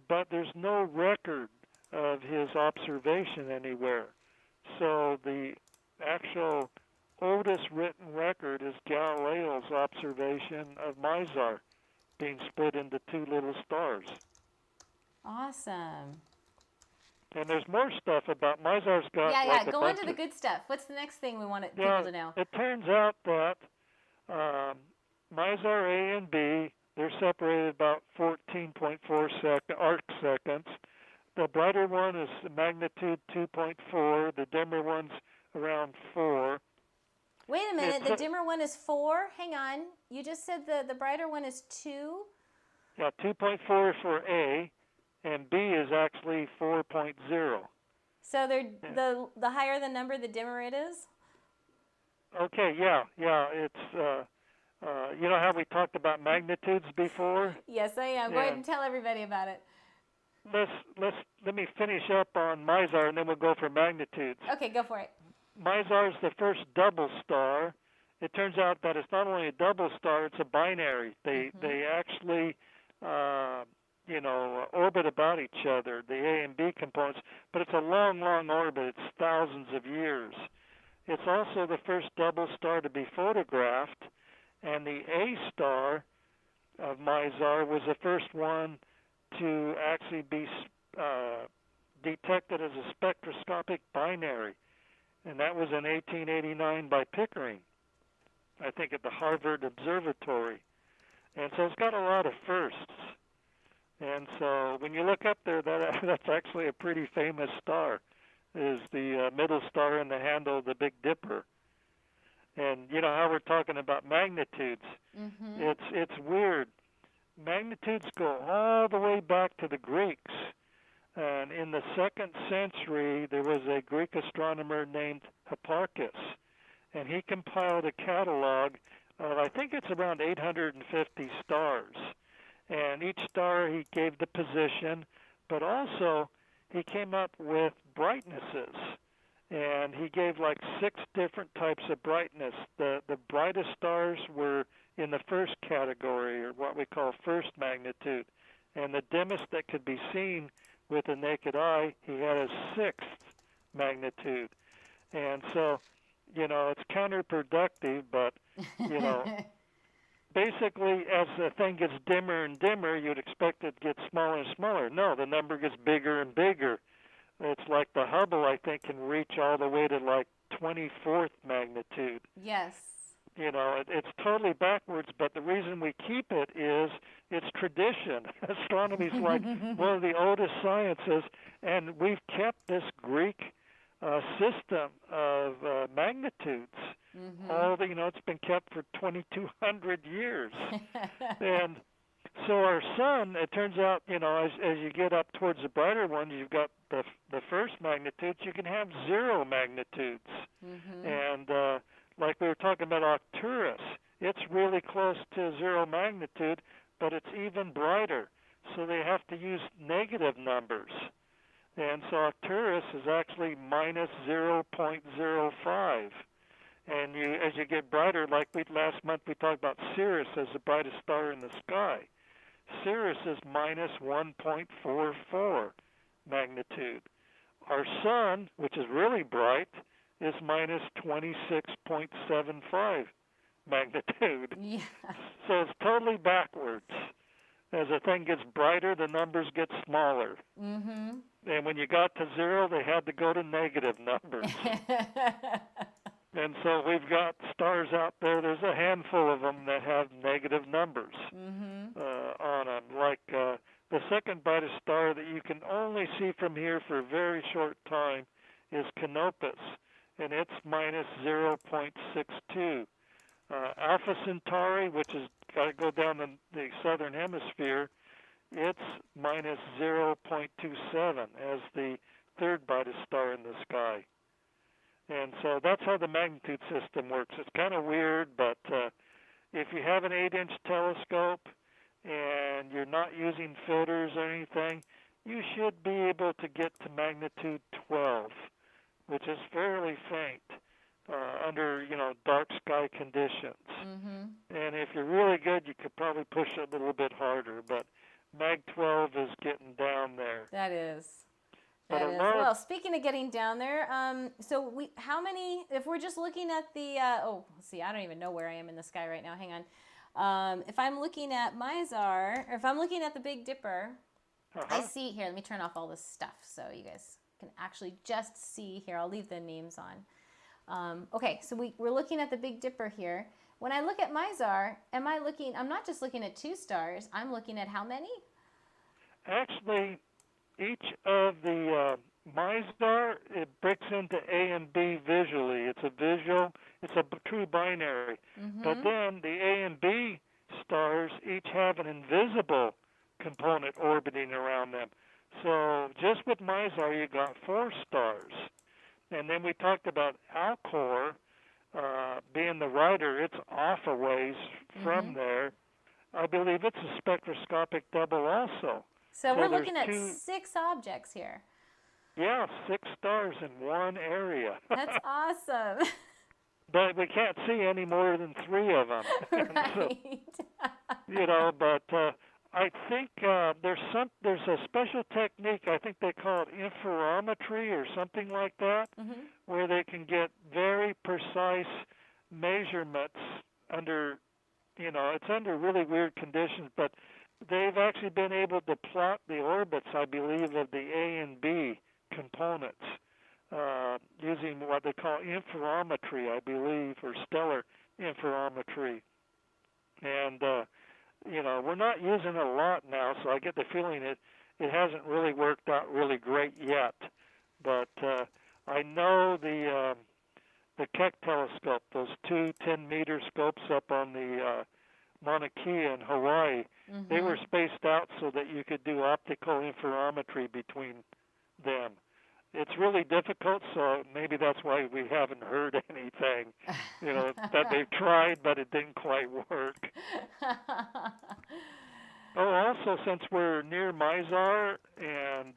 But there's no record of his observation anywhere. So the actual oldest written record is Galileo's observation of Mizar being split into two little stars. Awesome. And there's more stuff about Mizar's got. Go on to the good stuff. What's the next thing we want people to know? It turns out that Mizar A and B, they're separated about 14.4 arc seconds. The brighter one is magnitude 2.4. The dimmer one's around 4. Wait a minute. The dimmer one is 4? Hang on. You just said the brighter one is 2? Yeah, 2.4 for A, and B is actually 4.0. So the higher the number, the dimmer it is? Okay, yeah. It's, you know how we talked about magnitudes before? Yes, I am. Go ahead and tell everybody about it. Let me finish up on Mizar, and then we'll go for magnitudes. Okay, go for it. Mizar is the first double star. It turns out that it's not only a double star; it's a binary. They actually, orbit about each other, the A and B components. But it's a long, long orbit. It's thousands of years. It's also the first double star to be photographed, and the A star of Mizar was the first one to actually be detected as a spectroscopic binary, and that was in 1889 by Pickering, I think at the Harvard Observatory. And so it's got a lot of firsts. And so when you look up there, that's actually a pretty famous star, is the middle star in the handle of the Big Dipper. And you know how we're talking about magnitudes. It's weird. Magnitudes go all the way back to the Greeks. And in the 2nd century, there was a Greek astronomer named Hipparchus, and he compiled a catalog of, I think it's around 850 stars. And each star he gave the position, but also he came up with brightnesses. And he gave like 6 different types of brightness. The brightest stars were in the first category, or what we call first magnitude. And the dimmest that could be seen with the naked eye, he had a 6th magnitude. And so, it's counterproductive, but, basically as the thing gets dimmer and dimmer, you'd expect it to get smaller and smaller. No, the number gets bigger and bigger. It's like the Hubble, I think, can reach all the way to like 24th magnitude. Yes. It's totally backwards, but the reason we keep it is it's tradition. Astronomy is like one of the oldest sciences, and we've kept this Greek system of magnitudes. It's been kept for 2,200 years. And so our sun, it turns out, as you get up towards the brighter ones, you've got the first magnitudes. You can have 0 magnitudes. And like we were talking about Arcturus, it's really close to zero magnitude, but it's even brighter. So they have to use negative numbers. And so Arcturus is actually minus 0.05. And as you get brighter, like last month we talked about Sirius as the brightest star in the sky. Sirius is minus 1.44 magnitude. Our sun, which is really bright, is minus 26.75 magnitude. Yeah. So it's totally backwards. As the thing gets brighter, the numbers get smaller. Mm-hmm. And when you got to zero, they had to go to negative numbers. And so we've got stars out there. There's a handful of them that have negative numbers on them. Like the second brightest star that you can only see from here for a very short time is Canopus, and it's minus 0.62. Alpha Centauri, which has got to go down in the southern hemisphere, it's minus 0.27 as the third brightest star in the sky. And so that's how the magnitude system works. It's kind of weird, but if you have an 8-inch telescope and you're not using filters or anything, you should be able to get to magnitude 12, which is fairly faint under, dark sky conditions. And if you're really good, you could probably push it a little bit harder, but Mag 12 is getting down there. That is. Well, speaking of getting down there, how many, if we're just looking at the, let's see, I don't even know where I am in the sky right now. Hang on. If I'm looking at Mizar, or if I'm looking at the Big Dipper, I see here, let me turn off all this stuff so you guys can actually just see here. I'll leave the names on. Okay, so we're looking at the Big Dipper here. When I look at Mizar, I'm not just looking at 2 stars, I'm looking at how many? Actually, each of the Mizar, it breaks into A and B visually. It's a true binary. But then the A and B stars each have an invisible component orbiting around them. So just with Mizar, you got 4 stars. And then we talked about Alcor being the rider. It's off a ways from there. I believe it's a spectroscopic double also. So we're looking at 6 objects here. Yeah, 6 stars in one area. That's awesome. But we can't see any more than 3 of them. Right. But I think there's a special technique. I think they call it interferometry or something like that, where they can get very precise measurements under, it's under really weird conditions, but they've actually been able to plot the orbits, I believe, of the A and B components using what they call interferometry, I believe, or stellar interferometry. And, we're not using it a lot now, so I get the feeling it hasn't really worked out really great yet. But I know the Keck telescope, those 2 10-meter scopes up on the Mauna Kea in Hawaii, they were spaced out so that you could do optical interferometry between them. It's really difficult, so maybe that's why we haven't heard anything, that they've tried, but it didn't quite work. Also, since we're near Mizar, and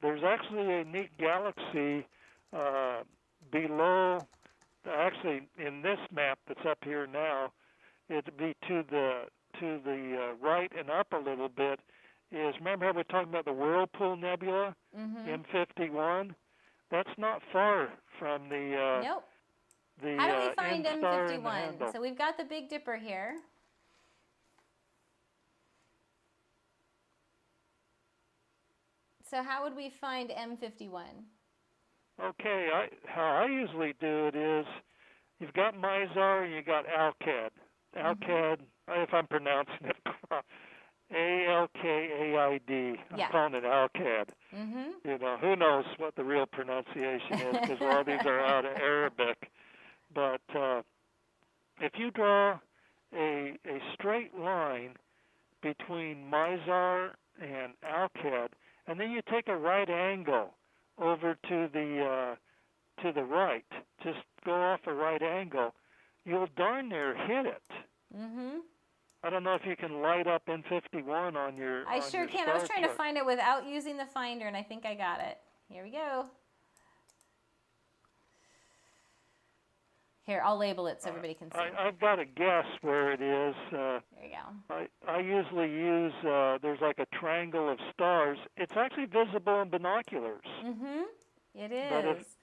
there's actually a neat galaxy below, actually in this map that's up here now, it'd be to the right and up a little bit, is, remember how we're talking about the Whirlpool Nebula, M51? That's not far from the... Nope. The, how do we find M51? So we've got the Big Dipper here. So how would we find M51? Okay, how I usually do it is, you've got Mizar and you got Alcad. Alcad, if I'm pronouncing it Alkaid. I'm calling it Alcad. Who knows what the real pronunciation is, because all these are out of Arabic. But if you draw a straight line between Mizar and Alcad, and then you take a right angle over to the right, just go off a right angle, you'll darn near hit it. Mm-hmm. I don't know if you can light up M51 on your I sure can. I was trying to find it without using the finder, and I think I got it. Here we go. Here, I'll label it so everybody can see. I've got a guess where it is. There you go. I usually use, there's like a triangle of stars. It's actually visible in binoculars. Mm-hmm. It is.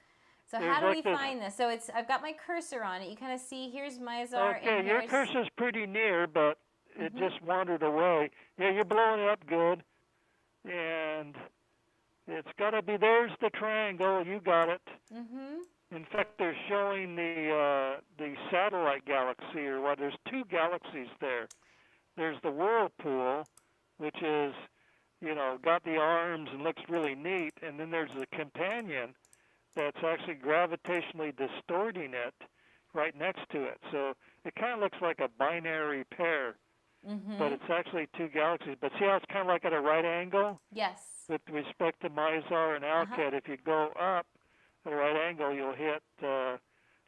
So how do we find this? So I've got my cursor on it. You kind of see, here's Mizar. Okay, your cursor's pretty near, but it just wandered away. Yeah, you're blowing it up good. And it's got to be, there's the triangle. You got it. Mm-hmm. In fact, they're showing the satellite galaxy, or what? There's two galaxies there. There's the whirlpool, which is, got the arms and looks really neat, and then there's the companion that's actually gravitationally distorting it right next to it. So it kind of looks like a binary pair, but it's actually two galaxies. But see how it's kind of like at a right angle? Yes. With respect to Mizar and Alcad, if you go up at a right angle, you'll hit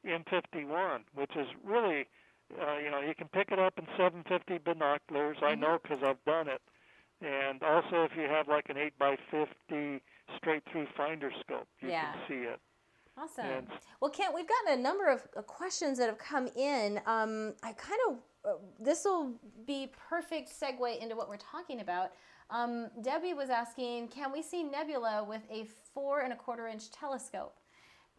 M51, which is really, you can pick it up in 750 binoculars. I know because I've done it. And also if you have like an 8x50 straight-through finder scope, you can see it. Awesome. Well, Kent, we've gotten a number of questions that have come in. This will be perfect segue into what we're talking about. Debbie was asking, can we see nebula with a 4 1/4 inch telescope?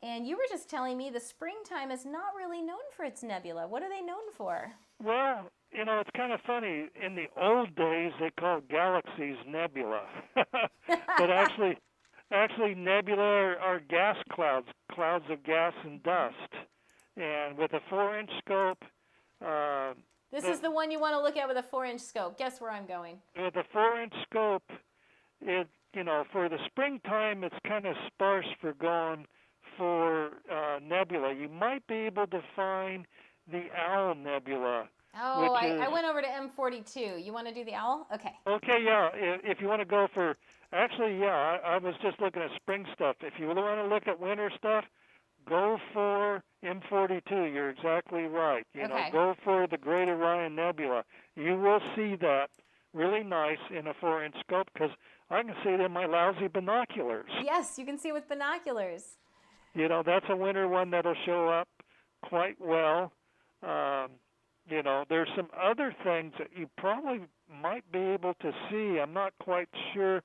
And you were just telling me the springtime is not really known for its nebula. What are they known for? Well, it's kind of funny. In the old days, they called galaxies nebula. But actually nebula are gas clouds of gas and dust. And with a 4-inch scope... This is the one you want to look at with a 4-inch scope. Guess where I'm going. With a 4-inch scope, for the springtime, it's kind of sparse for going for nebula. You might be able to find the Owl Nebula. Oh, I went over to M42. You want to do the Owl? Okay. Okay, yeah. If you want to go for... Actually, yeah, I was just looking at spring stuff. If you want to look at winter stuff, go for M42. You're exactly right. Go for the Great Orion Nebula. You will see that really nice in a 4-inch scope because I can see it in my lousy binoculars. Yes, you can see with binoculars. That's a winter one that'll show up quite well. There's some other things that you probably might be able to see. I'm not quite sure.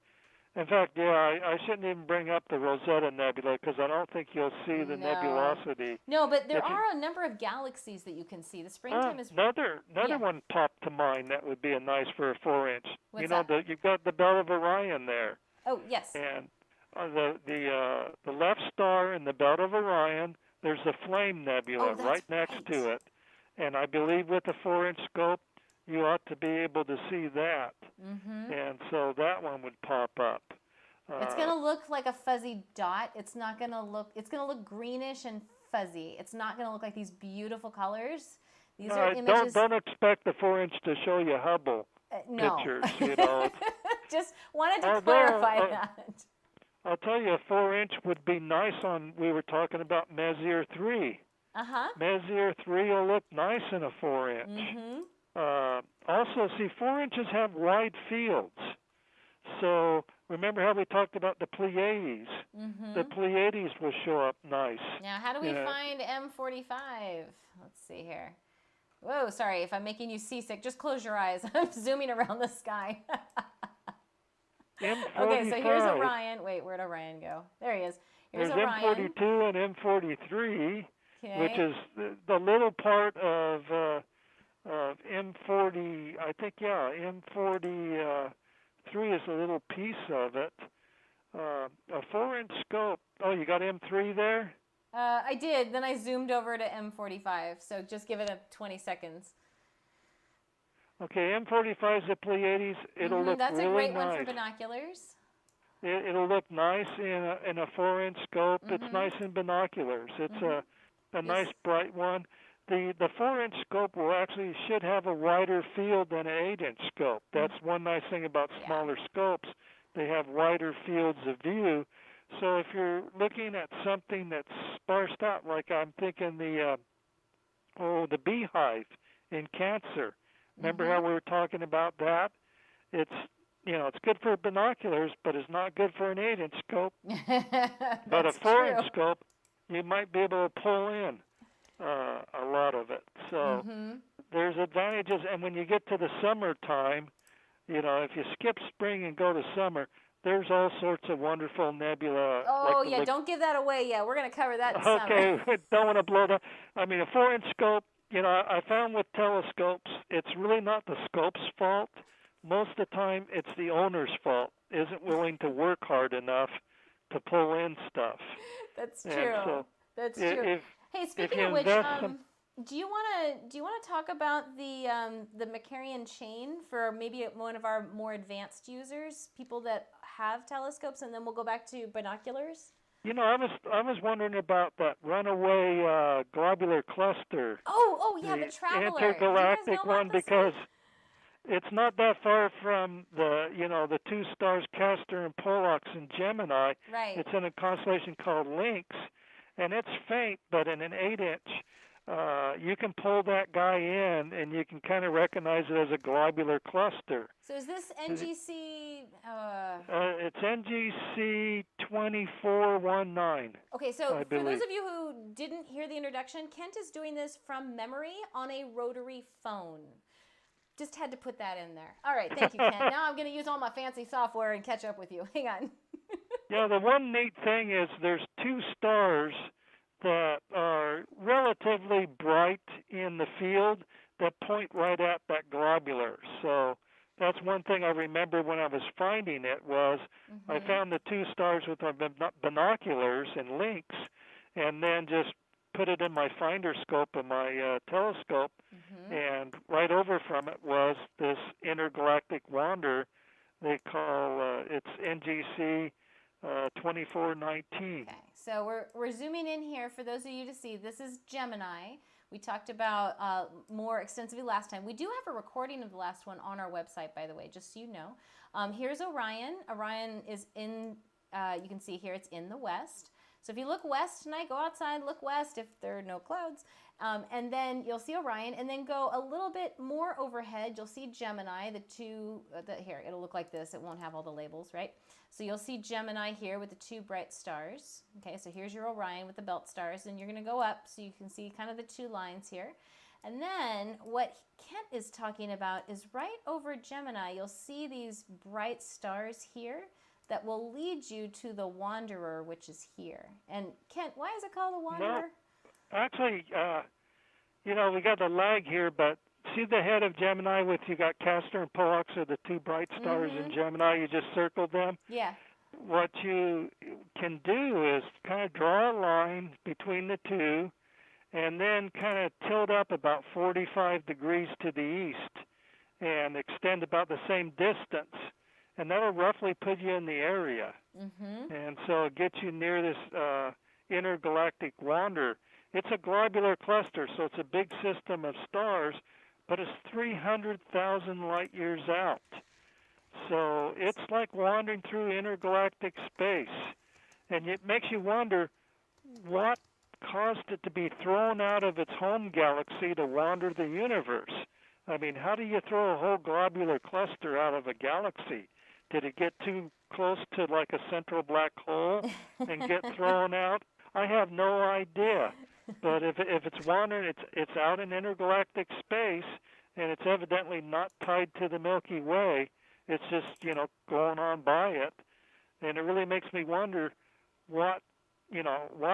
In fact, I shouldn't even bring up the Rosetta Nebula because I don't think you'll see the nebulosity. No, but there are a number of galaxies that you can see. The springtime is... Another one popped to mind that would be a nice for a 4-inch. What's that? You've got the Belt of Orion there. Oh, yes. And the left star in the Belt of Orion, there's the Flame Nebula right next to it. And I believe with the 4-inch scope, you ought to be able to see that. And so that one would pop up. It's going to look like a fuzzy dot. It's going to look greenish and fuzzy. It's not going to look like these beautiful colors. These are images. Don't expect the 4-inch to show you Hubble pictures. Just wanted to clarify that. I'll tell you, a 4-inch would be nice we were talking about Messier 3. Messier 3 will look nice in a 4-inch. Also, see, 4 inches have wide fields. So remember how we talked about the Pleiades? The Pleiades will show up nice. Now, how do we find M45? Let's see here. Whoa, sorry, if I'm making you seasick, just close your eyes. I'm zooming around the sky. M45. Okay, so here's Orion. Wait, where'd Orion go? There he is. Here's Orion. M42 and M43, which is the little part of M40, I think, M43 is a little piece of it. A 4-inch scope. Oh, you got M3 there? I did. Then I zoomed over to M45, so just give it 20 seconds. Okay, M45 is the Pleiades. It'll look really nice. That's a great one for binoculars. It'll look nice in a 4-inch scope. It's nice in binoculars. It's a nice bright one. The 4-inch scope should have a wider field than an 8-inch scope. That's one nice thing about smaller scopes. They have wider fields of view. So if you're looking at something that's sparsed out, like I'm thinking the Oh, the beehive in Cancer. Remember how we were talking about that? It's it's good for binoculars, but it's not good for an 8-inch scope. But a That's 4-inch true. scope, you might be able to pull in a lot of it. So there's advantages. And when you get to the summertime, if you skip spring and go to summer, there's all sorts of wonderful nebula. Oh, Like yeah, don't give that away yet. We're going to cover that in okay, summer. don't want to blow that. I mean, a 4-inch scope, I found with telescopes, it's really not the scope's fault. Most of the time, it's the owner's fault. Isn't willing to work hard enough to pull in stuff. That's And true. so That's true. if Hey, if speaking you of which, invest some, do you want to talk about the Messier chain for maybe one of our more advanced users, people that have telescopes, and then we'll go back to binoculars? I was wondering about that runaway globular cluster, Oh yeah, the the Traveler. Do you guys know intergalactic about one, this one? because it's not that far from the two stars Castor and Pollux in Gemini. Right. It's in a constellation called Lynx, and it's faint, but in an 8-inch, you can pull that guy in, and you can kind of recognize it as a globular cluster. So is this NGC? It's NGC 2419. Okay, so I for those believe. of you who didn't hear the introduction, Kent is doing this from memory on a rotary phone. Just had to put that in there. All right, thank you, Kent. Now I'm going to use all my fancy software and catch up with you. Hang on. Yeah, the one neat thing is there's two stars that are relatively bright in the field that point right at that globular. So that's one thing I remember when I was finding it was I found the two stars with my binoculars in Lynx, and then just put it in my finder scope of my telescope, and right over from it was this intergalactic wander they call it's NGC 2419. Okay, so we're zooming in here for those of you to see. This is Gemini. We talked about more extensively last time. We do have a recording of the last one on our website, by the way, just so you know. Here's Orion. Orion is in, you can see here, it's in the west. So if you look west tonight, go outside, look west if there are no clouds, and then you'll see Orion, and then go a little bit more overhead. You'll see Gemini, the two, here, it'll look like this. It won't have all the labels, right? So you'll see Gemini here with the two bright stars. Okay, so here's your Orion with the belt stars, and you're going to go up so you can see kind of the two lines here. And then what Kent is talking about is right over Gemini, you'll see these bright stars here that will lead you to the Wanderer, which is here. And Kent, why is it called the Wanderer? No, actually, we got the lag here, but see the head of Gemini with you got Castor and Pollux are the two bright stars in Gemini. You just circled them. Yeah. What you can do is kind of draw a line between the two, and then kind of tilt up about 45 degrees to the east, and extend about the same distance. And that'll roughly put you in the area. And so it gets you near this intergalactic wander. It's a globular cluster, so it's a big system of stars, but it's 300,000 light years out. So it's like wandering through intergalactic space. And it makes you wonder what caused it to be thrown out of its home galaxy to wander the universe. I mean, how do you throw a whole globular cluster out of a galaxy? Did it get too close to like a central black hole and get thrown out? I have no idea. But if it's wandering, it's out in intergalactic space, and it's evidently not tied to the Milky Way. It's just going on by it, and it really makes me wonder what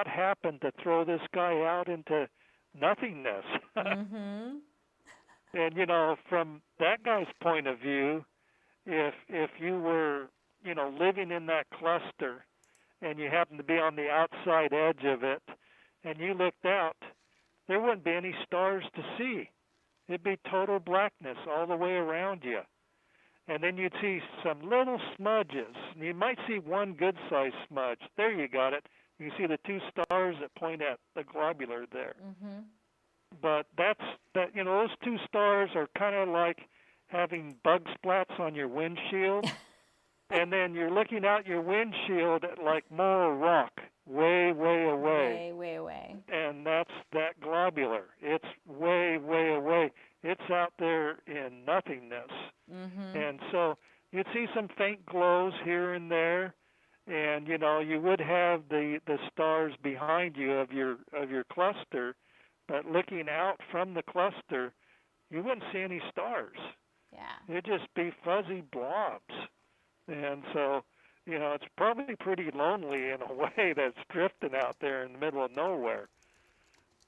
happened to throw this guy out into nothingness. And from that guy's point of view, if you were living in that cluster and you happened to be on the outside edge of it and you looked out, there wouldn't be any stars to see. It'd be total blackness all the way around you. And then you'd see some little smudges. You might see one good-sized smudge. There you got it. You can see the two stars that point at the globular there. But those two stars are kind of like having bug splats on your windshield, and then you're looking out your windshield at like more rock, way, way away. Way, way away. And that's that globular. It's way, way away. It's out there in nothingness. And so you'd see some faint glows here and there, and you would have the stars behind you of your cluster, but looking out from the cluster, you wouldn't see any stars. Yeah. It'd just be fuzzy blobs. And so, it's probably pretty lonely in a way that's drifting out there in the middle of nowhere.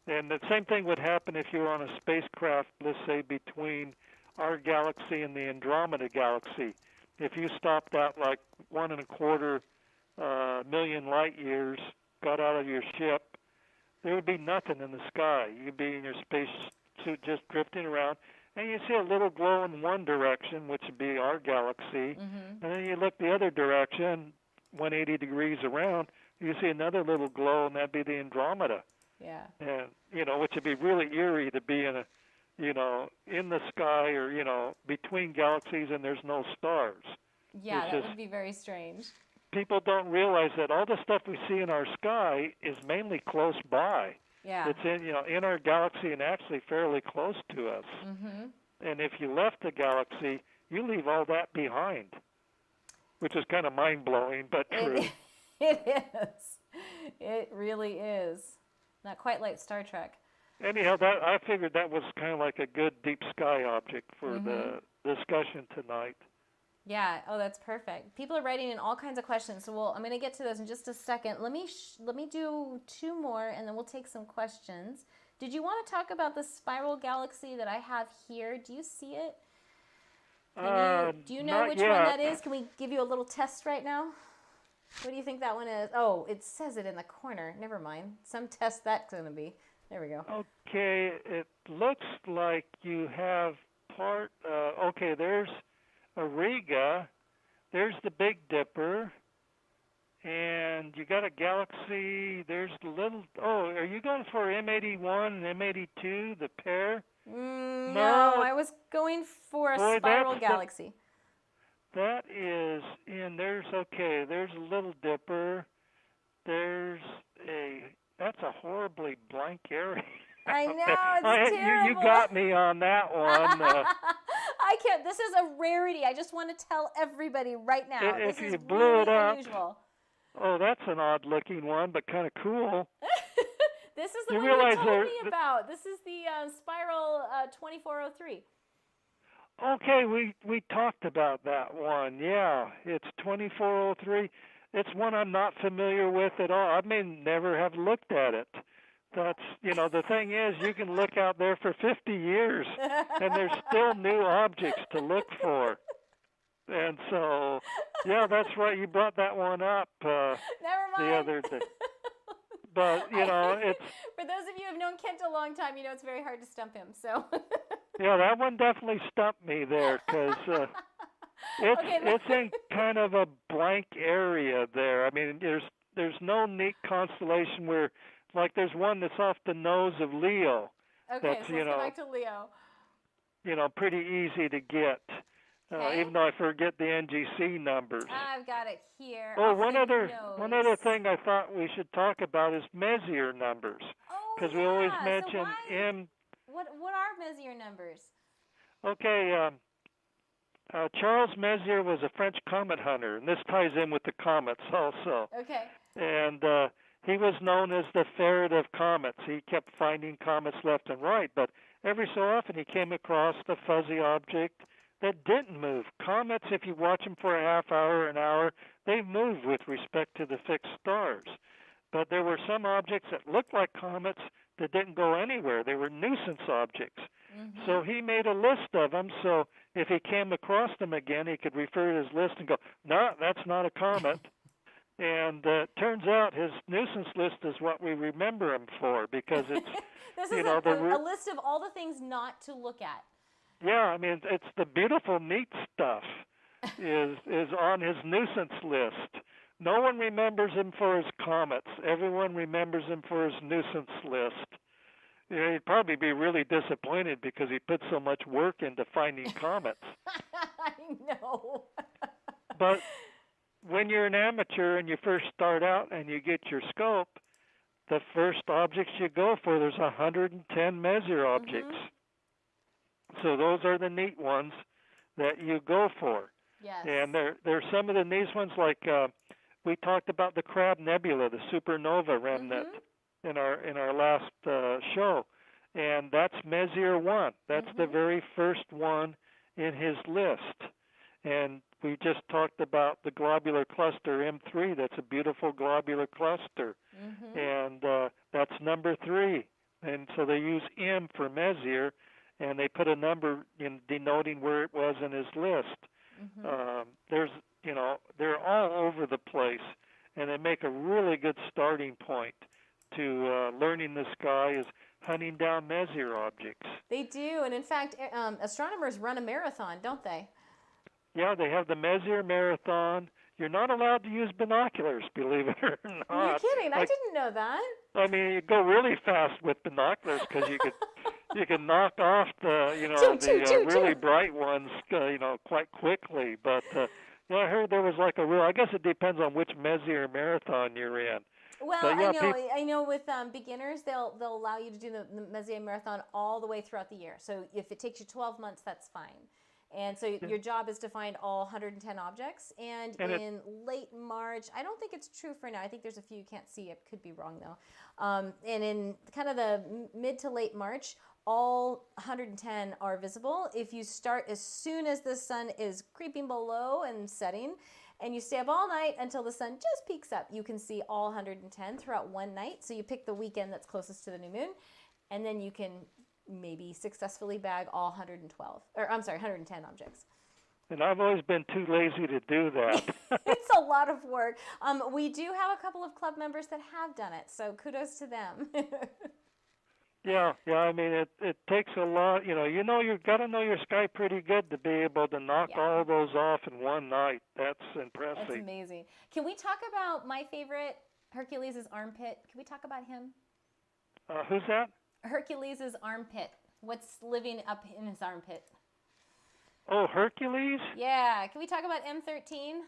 And the same thing would happen if you were on a spacecraft, let's say, between our galaxy and the Andromeda Galaxy. If you stopped out like 1.25 million light years, got out of your ship, there would be nothing in the sky. You'd be in your spacesuit just drifting around, and you see a little glow in one direction, which would be our galaxy, and then you look the other direction, 180 degrees around, you see another little glow, and that'd be the Andromeda. Yeah. And, which would be really eerie to be in in the sky or, between galaxies and there's no stars. Yeah, that would be very strange. People don't realize that all the stuff we see in our sky is mainly close by. Yeah. It's in our galaxy and actually fairly close to us. And if you left the galaxy, you leave all that behind, which is kind of mind-blowing, but true. It is. It really is. Not quite like Star Trek. Anyhow, I figured that was kind of like a good deep sky object for the discussion tonight. Yeah. Oh, that's perfect. People are writing in all kinds of questions, so I'm going to get to those in just a second. Let me do 2 more, and then we'll take some questions. Did you want to talk about the spiral galaxy that I have here? Do you see it? Do you know which one that is? Can we give you a little test right now? What do you think that one is? Oh, it says it in the corner. Never mind. Some test that's going to be. There we go. Okay, it looks like you have there's Auriga, there's the Big Dipper, and you got a galaxy, there's the little, are you going for M81 and M82, the pair? No, I was going for a spiral galaxy. That is there's a Little Dipper, that's a horribly blank area. I know, it's terrible. You got me on that one. I can't, this is a rarity. I just want to tell everybody right now. If this you is blew really it up, unusual. Oh, that's an odd looking one, but kind of cool. This is the one you told me about. This is the Spiral 2403. Okay, we talked about that one. Yeah, it's 2403. It's one I'm not familiar with at all. I may never have looked at it. That's, the thing is, you can look out there for 50 years, and there's still new objects to look for. And so, yeah, that's right. You brought that one up Never mind. the other day. But, it's... For those of you who have known Kent a long time, it's very hard to stump him, so... Yeah, that one definitely stumped me there, because it's in kind of a blank area there. I mean, there's no neat constellation where, like, there's one that's off the nose of Leo. Okay, so let's go back to Leo. Pretty easy to get. Even though I forget the NGC numbers. I've got it here. Oh, one other thing I thought we should talk about is Messier numbers. Oh, because we always mention M. What are Messier numbers? Okay, Charles Messier was a French comet hunter, and this ties in with the comets also. Okay. And he was known as the ferret of comets. He kept finding comets left and right, but every so often he came across the fuzzy object that didn't move. Comets, if you watch them for a half hour, an hour, they move with respect to the fixed stars. But there were some objects that looked like comets that didn't go anywhere. They were nuisance objects. So he made a list of them, so if he came across them again, he could refer to his list and go, no, that's not a comet. And it turns out his nuisance list is what we remember him for, because it's... This is a list of all the things not to look at. Yeah, I mean, it's the beautiful, neat stuff is on his nuisance list. No one remembers him for his comets. Everyone remembers him for his nuisance list. He'd probably be really disappointed because he put so much work into finding comets. I know. But when you're an amateur and you first start out and you get your scope, the first objects you go for, there's 110 Messier objects. So those are the neat ones that you go for. Yes. And there's some of the neat ones, like we talked about the Crab Nebula, the supernova remnant in our last show, and that's Messier 1. That's the very first one in his list. And we just talked about the globular cluster M3. That's a beautiful globular cluster, and that's number 3. And so they use M for Messier, and they put a number in denoting where it was in his list. They're all over the place, and they make a really good starting point to learning the sky is hunting down Messier objects. They do, and in fact, astronomers run a marathon, don't they? Yeah, they have the Messier Marathon. You're not allowed to use binoculars, believe it or not. You're kidding. I didn't know that. I mean, you go really fast with binoculars because you can knock off the really bright ones, quite quickly. But I heard there was like I guess it depends on which Messier Marathon you're in. Well, but, yeah, I know with beginners, they'll allow you to do the Messier Marathon all the way throughout the year. So if it takes you 12 months, that's fine. And so your job is to find all 110 objects. And in late March, I don't think it's true for now. I think there's a few you can't see. It could be wrong, though. And in kind of the mid to late March, all 110 are visible. If you start as soon as the sun is creeping below and setting, and you stay up all night until the sun just peaks up, you can see all 110 throughout one night. So you pick the weekend that's closest to the new moon, and then you can maybe successfully bag all 110 objects. And I've always been too lazy to do that. It's a lot of work. We do have a couple of club members that have done it, so kudos to them. Yeah. I mean, it takes a lot. You've got to know your sky pretty good to be able to knock all those off in one night. That's impressive. That's amazing. Can we talk about my favorite, Hercules' armpit? Can we talk about him? Who's that? Hercules' armpit. What's living up in his armpit? Oh, Hercules? Yeah. Can we talk about M13?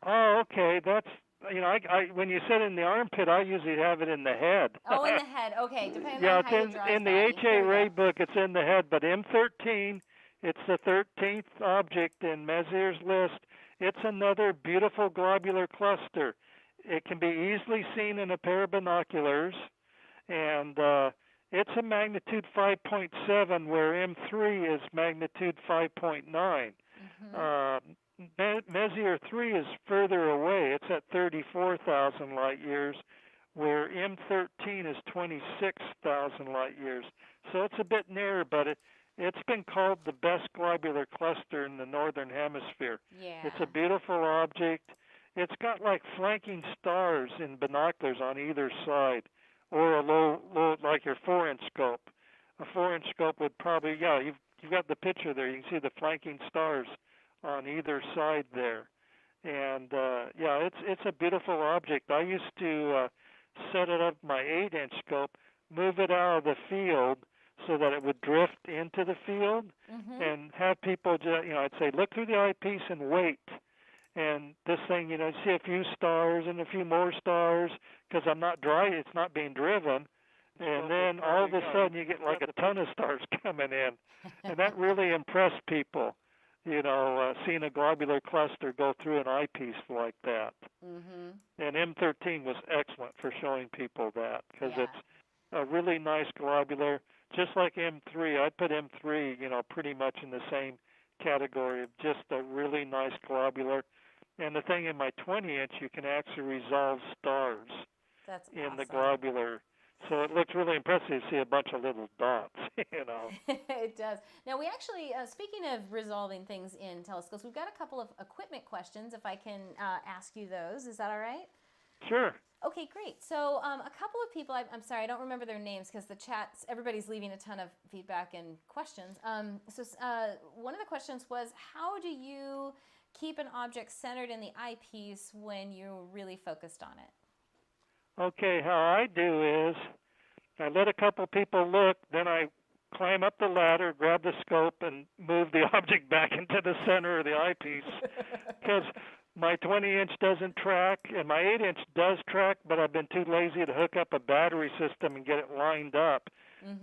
Oh, okay. That's, I when you said in the armpit, I usually have it in the head. Oh, in the head. Okay. Depending on how you draw in the H.A. Ray book, it's in the head, but M13, it's the 13th object in Messier's list. It's another beautiful globular cluster. It can be easily seen in a pair of binoculars, and it's a magnitude 5.7, where M3 is magnitude 5.9. Messier 3 is further away. It's at 34,000 light years, where M13 is 26,000 light years. So it's a bit nearer, but it's been called the best globular cluster in the northern hemisphere. Yeah. It's a beautiful object. It's got like flanking stars in binoculars on either side, or a low like your 4-inch scope. A 4-inch scope would probably, you've got the picture there. You can see the flanking stars on either side there. And it's a beautiful object. I used to set it up my 8-inch scope, move it out of the field so that it would drift into the field, and have people I'd say, look through the eyepiece and wait. And this thing, see a few stars and a few more stars, because I'm not dry, it's not being driven. And then all of a sudden you get like a ton of stars coming in. And that really impressed people, seeing a globular cluster go through an eyepiece like that. And M13 was excellent for showing people that, because it's a really nice globular, just like M3. I'd put M3, pretty much in the same category of just a really nice globular. And the thing, in my 20-inch, you can actually resolve stars in the globular. So it looks really impressive to see a bunch of little dots, It does. Now, we actually, speaking of resolving things in telescopes, we've got a couple of equipment questions, if I can ask you those. Is that all right? Sure. Okay, great. So a couple of people, I'm sorry, I don't remember their names because the chats, everybody's leaving a ton of feedback and questions. One of the questions was, how do you keep an object centered in the eyepiece when you're really focused on it? Okay, how I do is I let a couple people look, then I climb up the ladder, grab the scope, and move the object back into the center of the eyepiece. Because my 20-inch doesn't track, and my 8-inch does track, but I've been too lazy to hook up a battery system and get it lined up.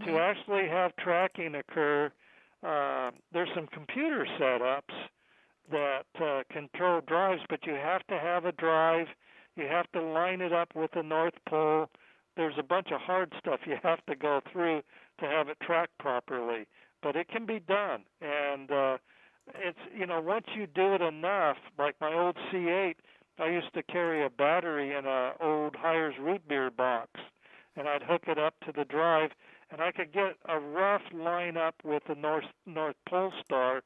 To actually have tracking occur, there's some computer setups that control drives, but you have to have a drive. You have to line it up with the North Pole. There's a bunch of hard stuff you have to go through to have it track properly. But it can be done. And it's, once you do it enough, like my old C8, I used to carry a battery in a old Hires root beer box, and I'd hook it up to the drive, and I could get a rough line up with the North Pole Star,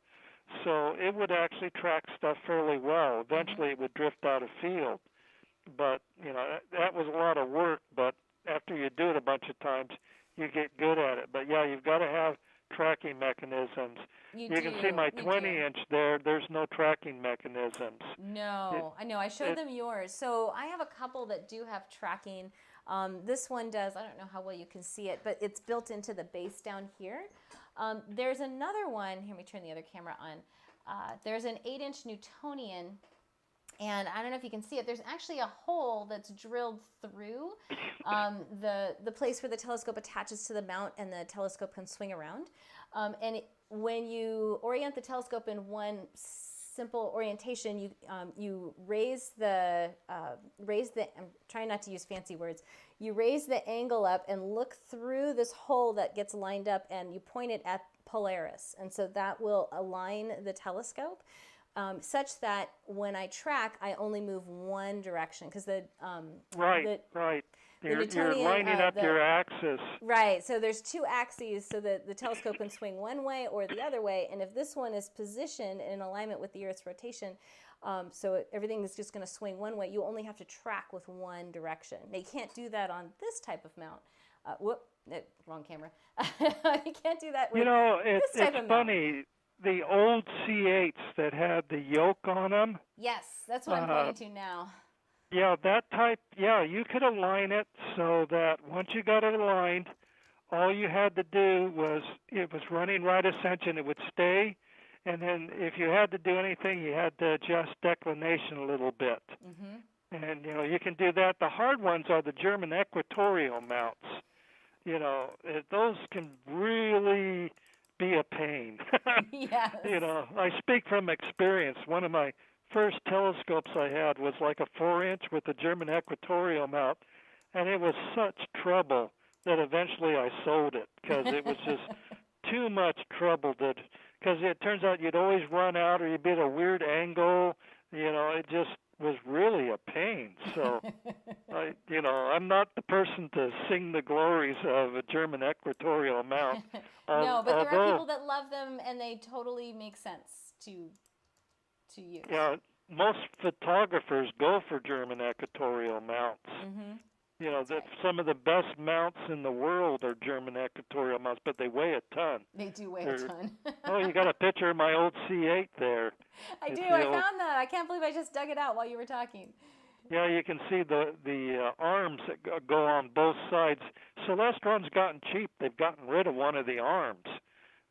so it would actually track stuff fairly well. Eventually it would drift out of field. But, that was a lot of work, but after you do it a bunch of times, you get good at it. But, yeah, you've got to have tracking mechanisms. You can see my 20-inch there. There's no tracking mechanisms. No, I know. I showed them yours. So I have a couple that do have tracking. This one does. I don't know how well you can see it, but it's built into the base down here. There's another one. Here, let me turn the other camera on. There's an 8-inch Newtonian, and I don't know if you can see it. There's actually a hole that's drilled through the place where the telescope attaches to the mount, and the telescope can swing around. When you orient the telescope in one simple orientation, you raise the I'm trying not to use fancy words. You raise the angle up and look through this hole that gets lined up, and you point it at Polaris, and so that will align the telescope such that when I track, I only move one direction, because Right. You're lining up your axis. Right. So there's two axes, so that the telescope can swing one way or the other way. And if this one is positioned in alignment with the Earth's rotation, so everything is just going to swing one way, you only have to track with one direction. Now, you can't do that on this type of mount. Wrong camera. You can't do that with this type of mount. It's funny. The old C8s that had the yoke on them. Yes, that's what I'm pointing to now. Yeah, that type, you could align it so that once you got it aligned, all you had to do was, it was running right ascension, it would stay, and then if you had to do anything, you had to adjust declination a little bit. And, you can do that. The hard ones are the German equatorial mounts. Those can really be a pain. Yes. I speak from experience. One of my first telescopes I had was like a 4-inch with a German equatorial mount, and it was such trouble that eventually I sold it, because it was just too much trouble. Because it turns out you'd always run out, or you'd be at a weird angle. It just was really a pain. So, I'm not the person to sing the glories of a German equatorial mount. No, but there are people that love them, and they totally make sense to use. Yeah, most photographers go for German equatorial mounts. Some of the best mounts in the world are German equatorial mounts, but they weigh a ton. They do weigh a ton. You got a picture of my old C8 there. I do. I found that. I can't believe I just dug it out while you were talking. Yeah, you can see the arms that go on both sides. Celestron's gotten cheap. They've gotten rid of one of the arms.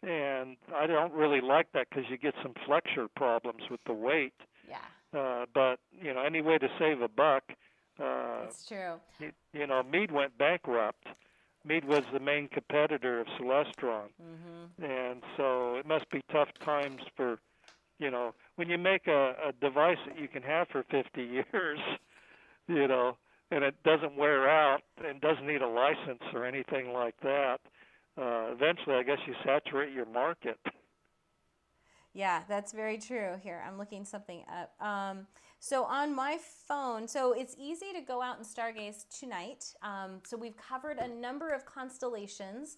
And I don't really like that, because you get some flexure problems with the weight. Yeah. But, any way to save a buck. It's true. Meade went bankrupt. Meade was the main competitor of Celestron. And so it must be tough times for, when you make a device that you can have for 50 years, and it doesn't wear out and doesn't need a license or anything like that. Eventually, I guess you saturate your market. Yeah, that's very true. Here, I'm looking something up. So on my phone, so it's easy to go out and stargaze tonight. So we've covered a number of constellations,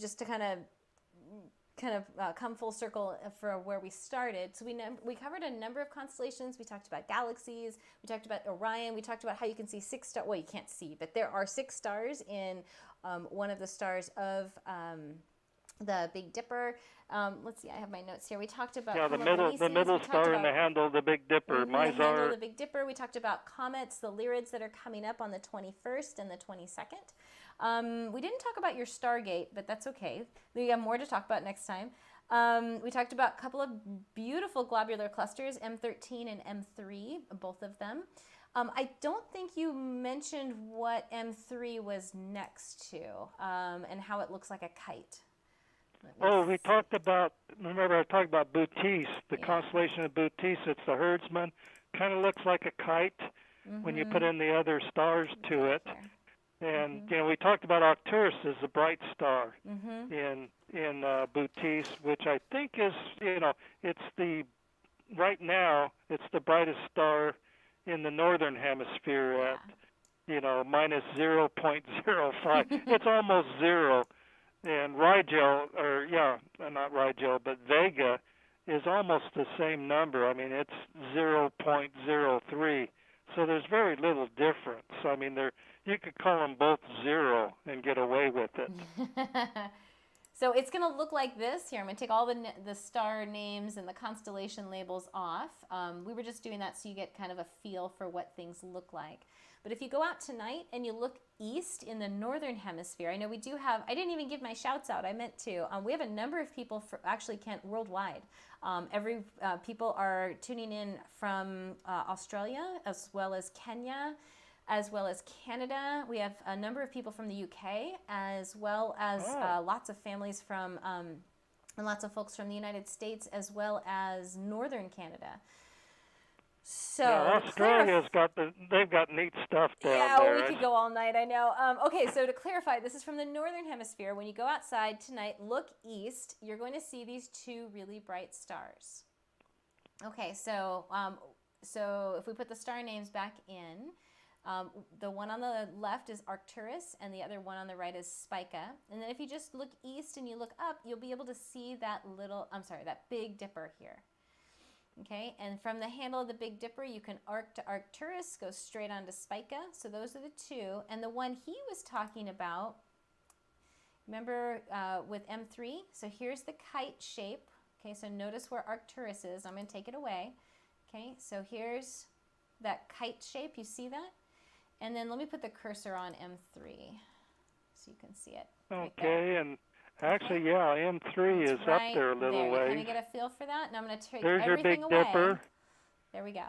just to kind of come full circle for where we started. So we covered a number of constellations. We talked about galaxies. We talked about Orion. We talked about how you can see 6 stars. Well, you can't see, but there are 6 stars in one of the stars of the Big Dipper. Let's see, I have my notes here. We talked about the middle star in the handle of the Big Dipper, Mizar. The handle of the Big Dipper. We talked about comets, the Lyrids that are coming up on the 21st and the 22nd. We didn't talk about your Stargate, but that's okay. We have more to talk about next time. We talked about a couple of beautiful globular clusters, M13 and M3, both of them. I don't think you mentioned what M3 was next to and how it looks like a kite. Oh, we talked about, remember I talked about Bootes, the constellation of Bootes. It's the herdsman. Kind of looks like a kite when you put in the other stars to it. And, you know, we talked about Arcturus as a bright star in Bootes, which I think is, you know, it's the, right now, it's the brightest star in the northern hemisphere at, you know, minus 0.05. It's almost zero. And Rigel, or not Rigel, but Vega is almost the same number. I mean, it's 0.03. So there's very little difference. I mean, you could call them both zero and get away with it. So it's going to look like this here. I'm going to take all the star names and the constellation labels off. We were just doing that so you get kind of a feel for what things look like. But if you go out tonight and you look east in the northern hemisphere, I know we do have, I didn't even give my shouts out, I meant to. We have a number of people, actually Kent, worldwide. People are tuning in from Australia, as well as Kenya, as well as Canada. We have a number of people from the UK, as well as lots of families from, and lots of folks from the United States, as well as northern Canada. So Australia's they've got neat stuff down there. Yeah, we could go all night, I know. Okay, so to clarify, this is from the northern hemisphere. When you go outside tonight, look east, you're going to see these two really bright stars. Okay, so if we put the star names back in, the one on the left is Arcturus and the other one on the right is Spica. And then if you just look east and you look up, you'll be able to see that that Big Dipper here. Okay, and from the handle of the Big Dipper, you can arc to Arcturus, go straight on to Spica. So those are the two. And the one he was talking about, remember with M3? So here's the kite shape. Okay, so notice where Arcturus is. I'm going to take it away. Okay, so here's that kite shape. You see that? And then let me put the cursor on M3 so you can see it. Okay, and actually, M3 is up there a little ways. You kind of get a feel for that. Now I'm going to take There's everything your Big away. Dipper. There we go.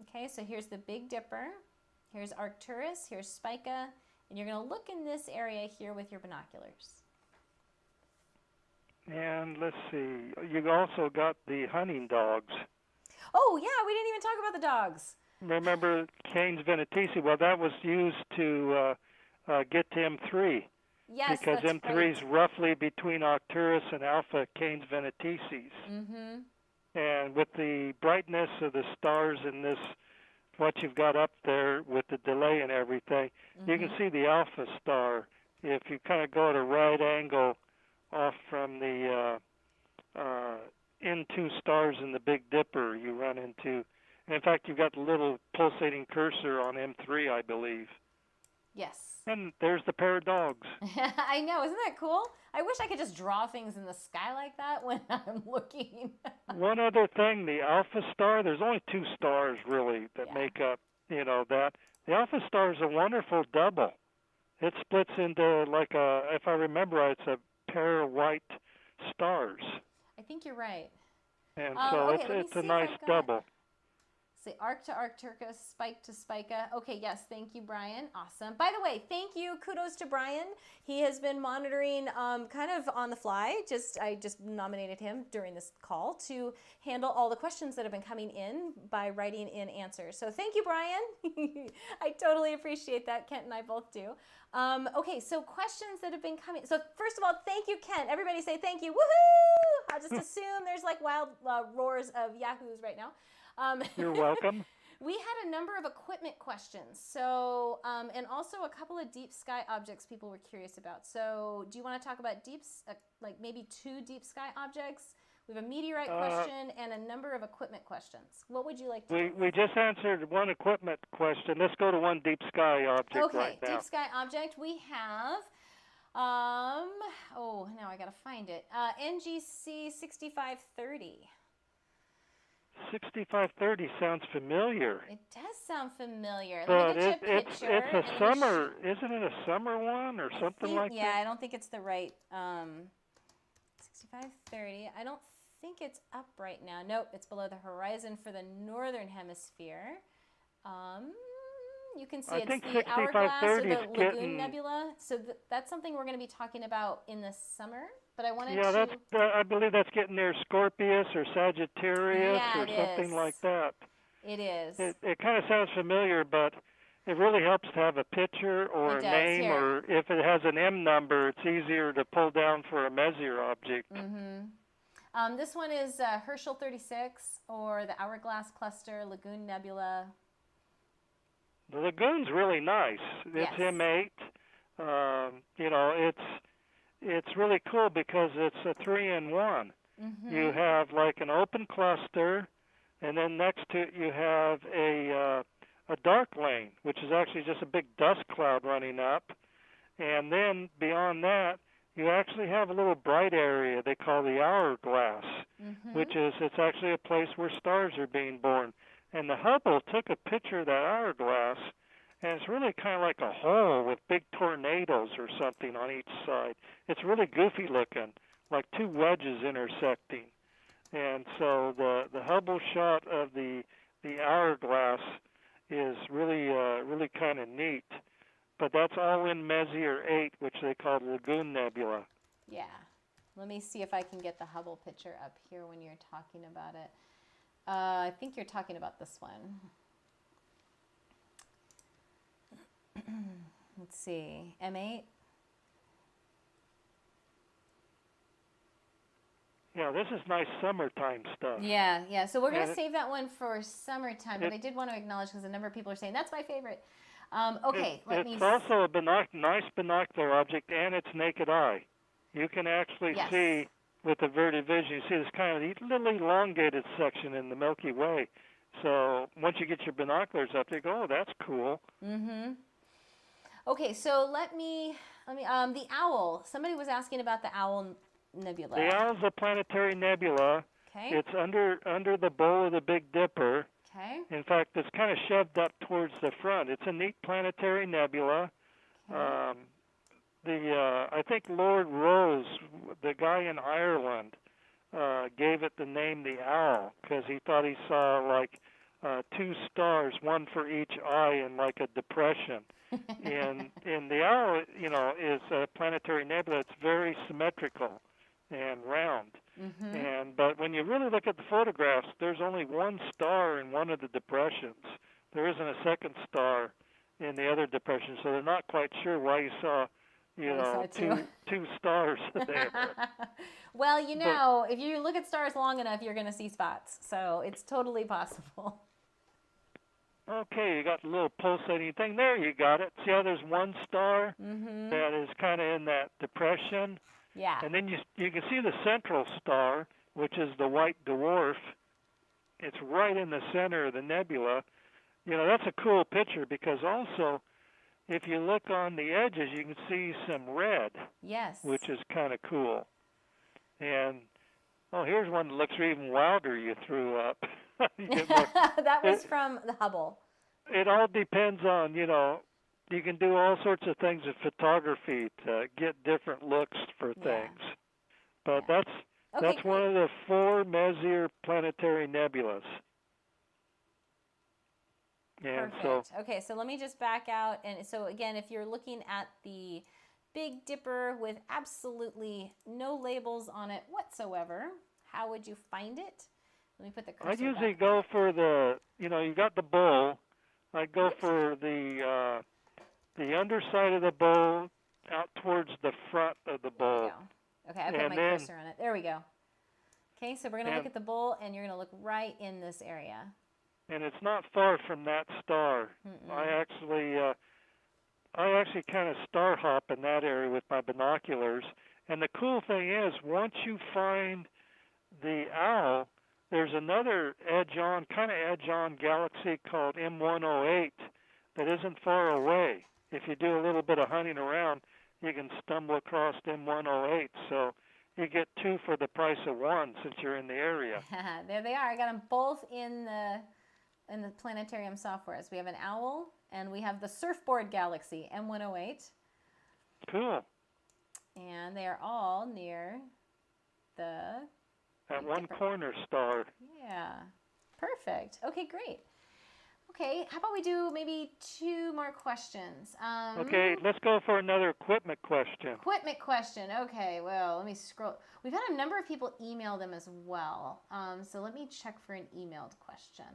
Okay, so here's the Big Dipper. Here's Arcturus. Here's Spica. And you're going to look in this area here with your binoculars. And let's see. You also got the hunting dogs. Oh, yeah, we didn't even talk about the dogs. Remember Cain's Venatici? Well, that was used to get to M3. Yes, because that's M3 is right. roughly between Arcturus and Alpha Cain's Venaticis. And with the brightness of the stars in this, what you've got up there with the delay and everything, you can see the Alpha star. If you kind of go at a right angle off from the N2 stars in the Big Dipper, you run into, and in fact, you've got the little pulsating cursor on M3, I believe. Yes. And there's the pair of dogs. I know, isn't that cool? I wish I could just draw things in the sky like that when I'm looking. One other thing, the Alpha star, there's only two stars really that make up, that. The Alpha star is a wonderful double. It splits into like if I remember right, it's a pair of white stars. I think you're right. And so it's a nice double. Say arc to Arcturus, spike to Spica. Okay, yes, thank you, Brian. Awesome. By the way, thank you. Kudos to Brian. He has been monitoring kind of on the fly. I just nominated him during this call to handle all the questions that have been coming in by writing in answers. So thank you, Brian. I totally appreciate that. Kent and I both do. Okay, so questions that have been coming. So first of all, thank you, Kent. Everybody say thank you. Woohoo! I'll just assume there's like wild roars of yahoos right now. You're welcome. We had a number of equipment questions, so and also a couple of deep sky objects people were curious about. So, do you want to talk about like maybe two deep sky objects? We have a meteorite question and a number of equipment questions. What would you like to do? We just answered one equipment question. Let's go to one deep sky object right now. Deep sky object. We have. Now I gotta find it. NGC 6530. 6530 sounds familiar. It does sound familiar. But Let me get you a picture. It's a summer, isn't it a summer one or something like that? Yeah, I don't think it's the right. 5530. I don't think it's up right now. Nope, it's below the horizon for the northern hemisphere. You can see I it's think the hourglass or 6530 the is lagoon getting. nebula. So that's something we're going to be talking about in the summer. But I wanted Yeah, to. I believe that's getting near Scorpius or Sagittarius Yeah, or it something is. like that. It is. It kind of sounds familiar, but it really helps to have a picture or It a does. name, Here. or if it has an M number, it's easier to pull down for a Messier object. This one is Herschel 36 or the Hourglass Cluster, Lagoon Nebula. The lagoon's really nice. Yes. It's M8. You know, it's really cool because it's a 3-in-1. You have like an open cluster, and then next to it you have a dark lane, which is actually just a big dust cloud running up. And then beyond that, you actually have a little bright area they call the hourglass, which is, it's actually a place where stars are being born. And the Hubble took a picture of that hourglass, and it's really kind of like a hole with big tornadoes or something on each side. It's really goofy looking, like two wedges intersecting. And so the Hubble shot of the hourglass is really kind of neat. But that's all in Messier 8, which they call Lagoon Nebula. Yeah. Let me see if I can get the Hubble picture up here when you're talking about it. I think you're talking about this one. Let's see. M8. Yeah, this is nice summertime stuff. Yeah. So we're going to save that one for summertime, but I did want to acknowledge because a number of people are saying, that's my favorite. Okay, it's also a nice binocular object, and it's naked eye. You can actually see with averted vision. You see this kind of little elongated section in the Milky Way. So once you get your binoculars up, you go, oh, that's cool. Okay, so let me the owl. Somebody was asking about the owl nebula. The owl's a planetary nebula. Okay. It's under the bowl of the Big Dipper. Okay. In fact, it's kind of shoved up towards the front. It's a neat planetary nebula. Okay. I think Lord Rose, the guy in Ireland, gave it the name the Owl because he thought he saw like two stars, one for each eye, in like a depression. and the Owl, you know, is a planetary nebula. It's very symmetrical and round. But when you really look at the photographs, there's only one star in one of the depressions. There isn't a second star in the other depression, so they're not quite sure why you saw, two stars there. Well, you know, if you look at stars long enough, you're going to see spots. So it's totally possible. Okay, you got the little pulsating thing. There, you got it. See how there's one star that is kind of in that depression? Yeah. And then you can see the central star, which is the white dwarf. It's right in the center of the nebula. You know, that's a cool picture because also, if you look on the edges, you can see some red. Yes. Which is kind of cool. And, here's one that looks even wilder you threw up. That was from the Hubble. It all depends on, you can do all sorts of things with photography to get different looks for things. But that's one of the 4 Messier planetary nebulas. And Perfect. Okay, so let me just back out. And so again, if you're looking at the Big Dipper with absolutely no labels on it whatsoever, how would you find it? Let me put the cursor I usually back. go for you got the bowl. I go for the underside of the bowl out towards the front of the bowl. There we go. Okay, I put my cursor on it. There we go. Okay, so we're going to look at the bowl, and you're going to look right in this area. And it's not far from that star. I actually kind of star hop in that area with my binoculars. And the cool thing is, once you find the owl, there's another edge-on galaxy called M108 that isn't far away. If you do a little bit of hunting around, you can stumble across M108. So you get 2 for the price of 1 since you're in the area. There they are. I got them both in the planetarium software. So we have an owl, and we have the surfboard galaxy, M108. Cool. And they are all near the... That one corner star. Yeah. Perfect. Okay, great. Okay, how about we do maybe 2 more questions? Okay, let's go for another equipment question. Equipment question. Okay, well, let me scroll. We've had a number of people email them as well. So let me check for an emailed question.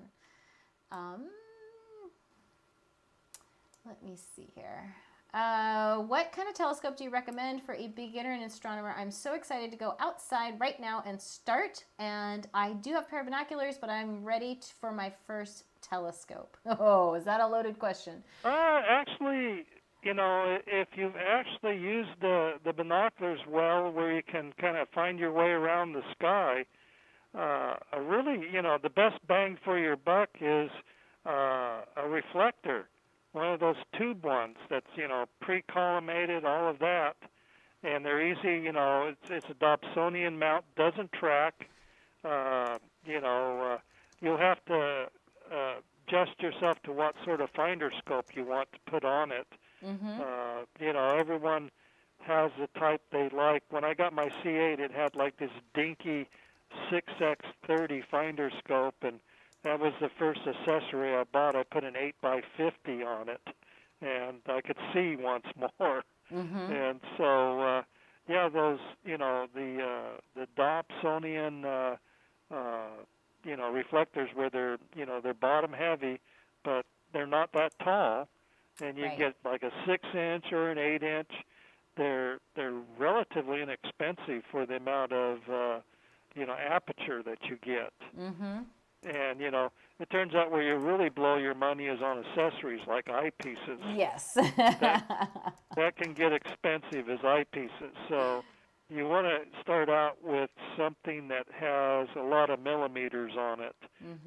Let me see here. What kind of telescope do you recommend for a beginner and astronomer? I'm so excited to go outside right now and start. And I do have a pair of binoculars, but I'm ready for my first telescope. Oh, is that a loaded question? Actually, you know, if you've actually used the binoculars well, where you can kind of find your way around the sky, really, you know, the best bang for your buck is a reflector. One of those tube ones that's, you know, pre-collimated, all of that. And they're easy, you know, it's a Dobsonian mount, doesn't track. You'll have to adjust yourself to what sort of finder scope you want to put on it. You know, everyone has the type they like. When I got my C8, it had like this dinky 6x30 finder scope, and that was the first accessory I bought. I put an 8x50 on it, and I could see once more. And so, yeah, those, you know, the Dobsonian, you know, reflectors where they're, you know, they're bottom heavy, but they're not that tall, and you get like a 6-inch or an 8-inch. They're relatively inexpensive for the amount of, you know, aperture that you get. And, you know, it turns out where you really blow your money is on accessories like eyepieces. Yes. that can get expensive as eyepieces. So you want to start out with something that has a lot of millimeters on it.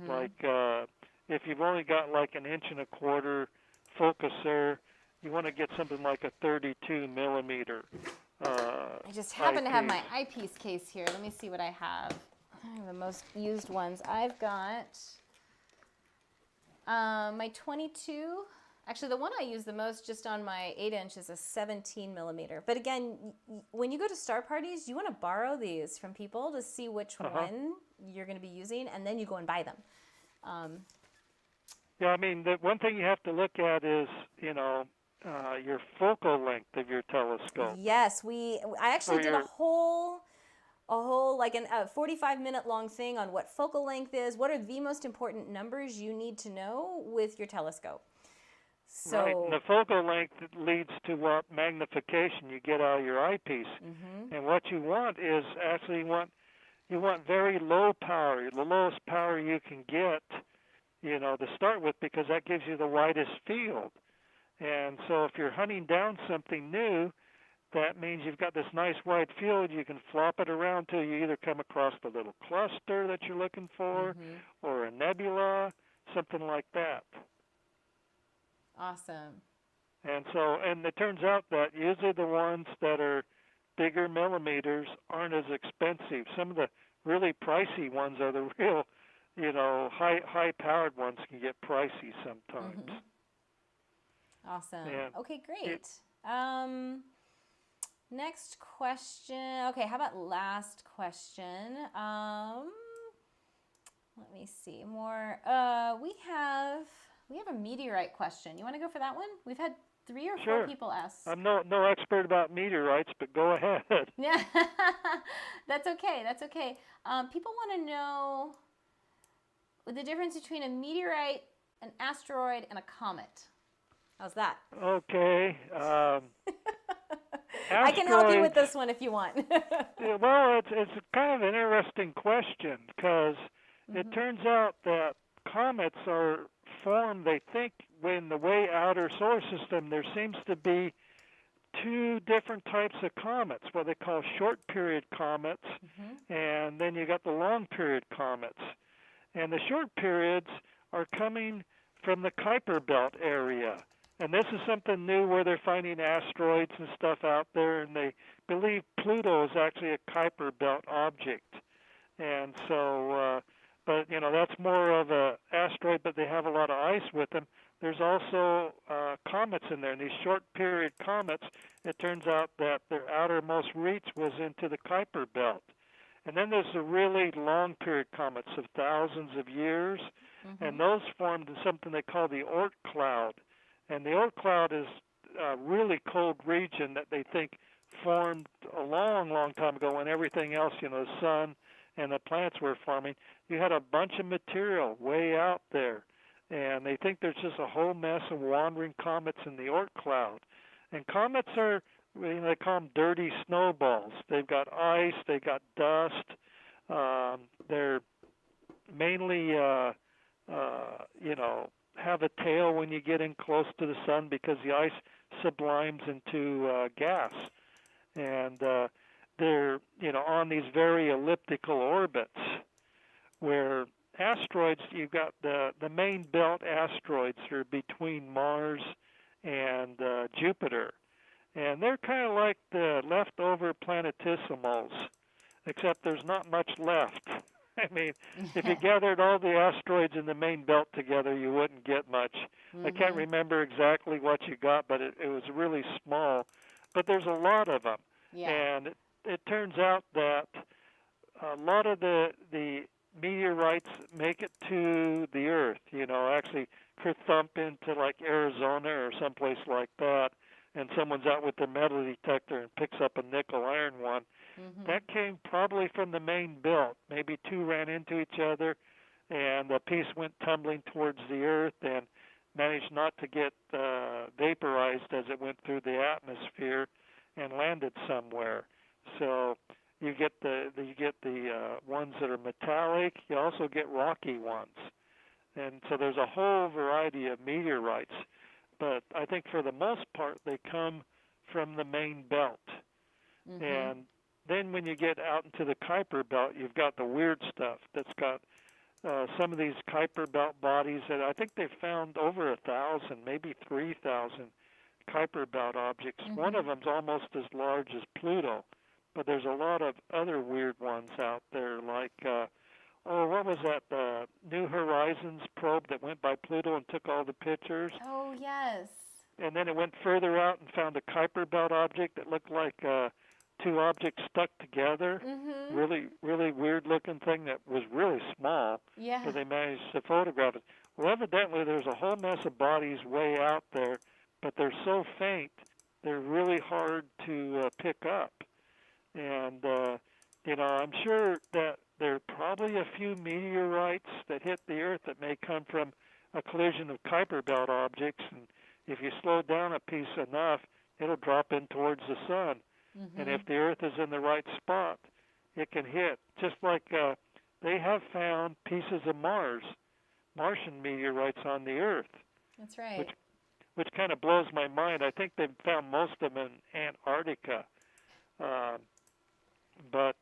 Like if you've only got like an 1.25 focuser, you want to get something like a 32 millimeter. I just happen to have my eyepiece case here. Let me see what I have. The most used ones. I've got my 22. Actually, the one I use the most just on my 8-inch is a 17 millimeter. But again, when you go to star parties, you want to borrow these from people to see which one you're going to be using, and then you go and buy them. Yeah, I mean, the one thing you have to look at is, you know, your focal length of your telescope. Yes, I actually did a whole like a 45-minute long thing on what focal length is. What are the most important numbers you need to know with your telescope? So, right, and the focal length leads to what magnification you get out of your eyepiece. And what you want is actually you want very low power, the lowest power you can get, you know, to start with, because that gives you the widest field. And so if you're hunting down something new, that means you've got this nice wide field. You can flop it around till you either come across the little cluster that you're looking for or a nebula, something like that. Awesome. And so, and it turns out that usually the ones that are bigger millimeters aren't as expensive. Some of the really pricey ones are the real, you know, high-powered ones can get pricey sometimes. Awesome. And okay, great. Next question. Okay, how about last question? Let me see more. We have a meteorite question. You want to go for that one? We've had 3 or 4 people ask. I'm no expert about meteorites, but go ahead. Yeah, that's okay. That's okay. People want to know the difference between a meteorite, an asteroid, and a comet. How's that? Okay. I can help you with this one if you want. Well, it's kind of an interesting question, because it turns out that comets are formed, they think, in the way outer solar system. There seems to be 2 different types of comets, what they call short period comets, and then you got the long period comets. And the short periods are coming from the Kuiper belt area. And this is something new where they're finding asteroids and stuff out there, and they believe Pluto is actually a Kuiper belt object. And so, but, you know, that's more of an asteroid, but they have a lot of ice with them. There's also comets in there, and these short period comets, it turns out that their outermost reach was into the Kuiper belt. And then there's the really long period comets of thousands of years, and those formed in something they call the Oort cloud. And the Oort cloud is a really cold region that they think formed a long, long time ago when everything else, the sun and the planets were forming. You had a bunch of material way out there, and they think there's just a whole mess of wandering comets in the Oort cloud. And comets are, they call them dirty snowballs. They've got ice, they've got dust. They're mainly, have a tail when you get in close to the sun because the ice sublimes into gas. And they're, on these very elliptical orbits where asteroids, you've got the main belt asteroids are between Mars and Jupiter. And they're kind of like the leftover planetesimals, except there's not much left. I mean, if you gathered all the asteroids in the main belt together, you wouldn't get much. I can't remember exactly what you got, but it was really small. But there's a lot of them. Yeah. And it turns out that a lot of the meteorites make it to the Earth, actually thump into like Arizona or someplace like that, and someone's out with their metal detector and picks up a nickel iron one. That came probably from the main belt. Maybe two ran into each other, and a piece went tumbling towards the Earth and managed not to get vaporized as it went through the atmosphere and landed somewhere. So you get the ones that are metallic. You also get rocky ones, and so there's a whole variety of meteorites. But I think for the most part they come from the main belt. And then when you get out into the Kuiper belt, you've got the weird stuff that's got some of these Kuiper belt bodies that I think they've found over 1,000, maybe 3,000 Kuiper belt objects. One of them's almost as large as Pluto, but there's a lot of other weird ones out there, like, what was that, the New Horizons probe that went by Pluto and took all the pictures? Oh, yes. And then it went further out and found a Kuiper belt object that looked like two objects stuck together. Really, really weird-looking thing that was really small. Yeah. But they managed to photograph it. Well, evidently there's a whole mess of bodies way out there, but they're so faint, they're really hard to pick up. And, I'm sure that there are probably a few meteorites that hit the Earth that may come from a collision of Kuiper belt objects, and if you slow down a piece enough, it'll drop in towards the sun. And if the Earth is in the right spot, it can hit. Just like they have found pieces of Martian meteorites on the Earth. That's right. Which kind of blows my mind. I think they've found most of them in Antarctica. But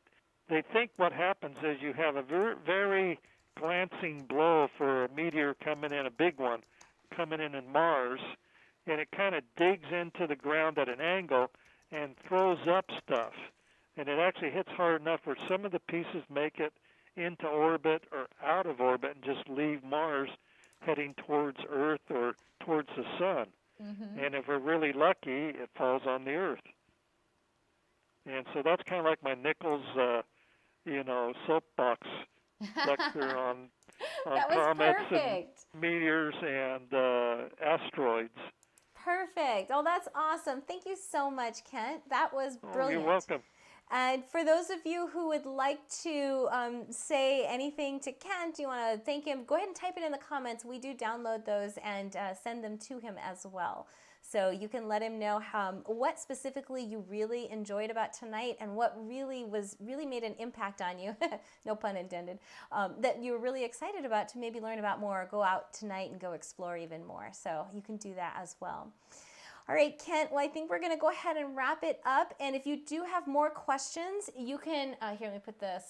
they think what happens is you have a very, very glancing blow for a meteor coming in, a big one, coming in Mars, and it kind of digs into the ground at an angle and throws up stuff. And it actually hits hard enough where some of the pieces make it into orbit or out of orbit and just leave Mars heading towards Earth or towards the sun. And if we're really lucky, it falls on the Earth. And so that's kind of like my Nichols, soapbox lecture on comets and meteors and asteroids. Perfect. Oh, that's awesome. Thank you so much, Kent. That was brilliant. You're welcome. And for those of you who would like to say anything to Kent, you want to thank him, go ahead and type it in the comments. We do download those and send them to him as well. So you can let him know what specifically you really enjoyed about tonight and what really made an impact on you, no pun intended, that you were really excited about to maybe learn about more or go out tonight and go explore even more. So you can do that as well. All right, Kent, well, I think we're going to go ahead and wrap it up. And if you do have more questions, you can, here, let me put the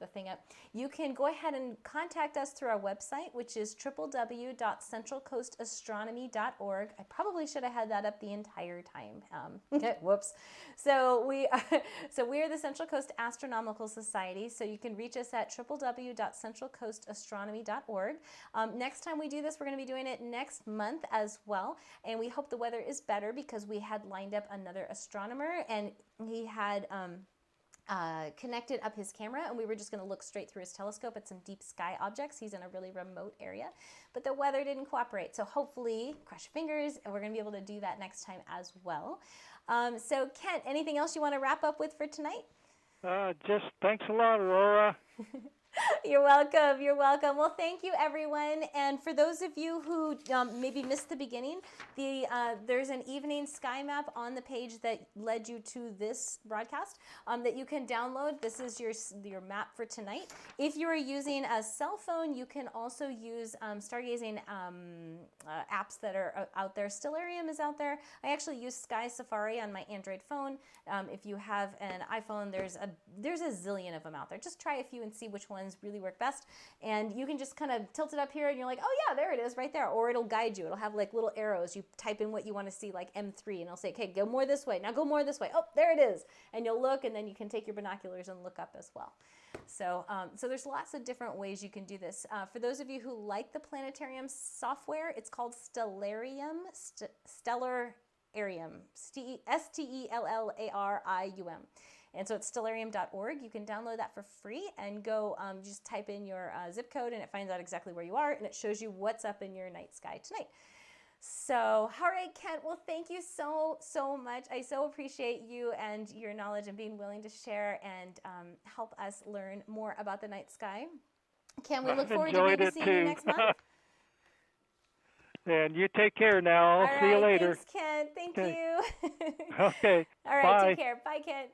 thing up. You can go ahead and contact us through our website, which is www.centralcoastastronomy.org. I probably should have had that up the entire time. Whoops. So we are the Central Coast Astronomical Society. So you can reach us at www.centralcoastastronomy.org. Next time we do this, we're going to be doing it next month as well. And we hope the weather is better because we had lined up another astronomer and he had connected up his camera, and we were just going to look straight through his telescope at some deep sky objects. He's in a really remote area, but the weather didn't cooperate. So hopefully, cross your fingers, and we're going to be able to do that next time as well. So Kent, anything else you want to wrap up with for tonight? Just thanks a lot, Aurora. You're welcome. You're welcome. Well, thank you, everyone. And for those of you who maybe missed the beginning, there's an evening sky map on the page that led you to this broadcast that you can download. This is your map for tonight. If you are using a cell phone, you can also use stargazing apps that are out there. Stellarium is out there. I actually use Sky Safari on my Android phone. If you have an iPhone, there's a zillion of them out there. Just try a few and see which ones really work best, and you can just kind of tilt it up here and you're like, oh yeah, there it is right there, or it'll guide you. It'll have like little arrows. You type in what you want to see, like M3, and it'll say, okay, go more this way, now go more this way. Oh, there it is. And you'll look, and then you can take your binoculars and look up as well. So there's lots of different ways you can do this. For those of you who like the planetarium software, it's called Stellarium, Stellarium, Stellarium. And so it's stellarium.org. You can download that for free and go just type in your zip code, and it finds out exactly where you are, and it shows you what's up in your night sky tonight. So, all right, Kent, well, thank you so much. I so appreciate you and your knowledge and being willing to share and help us learn more about the night sky. Can we look forward to maybe seeing you next month? And you take care now. I'll see you later. Thanks, Kent. Thank you. Okay. All right, bye. Take care. Bye, Kent.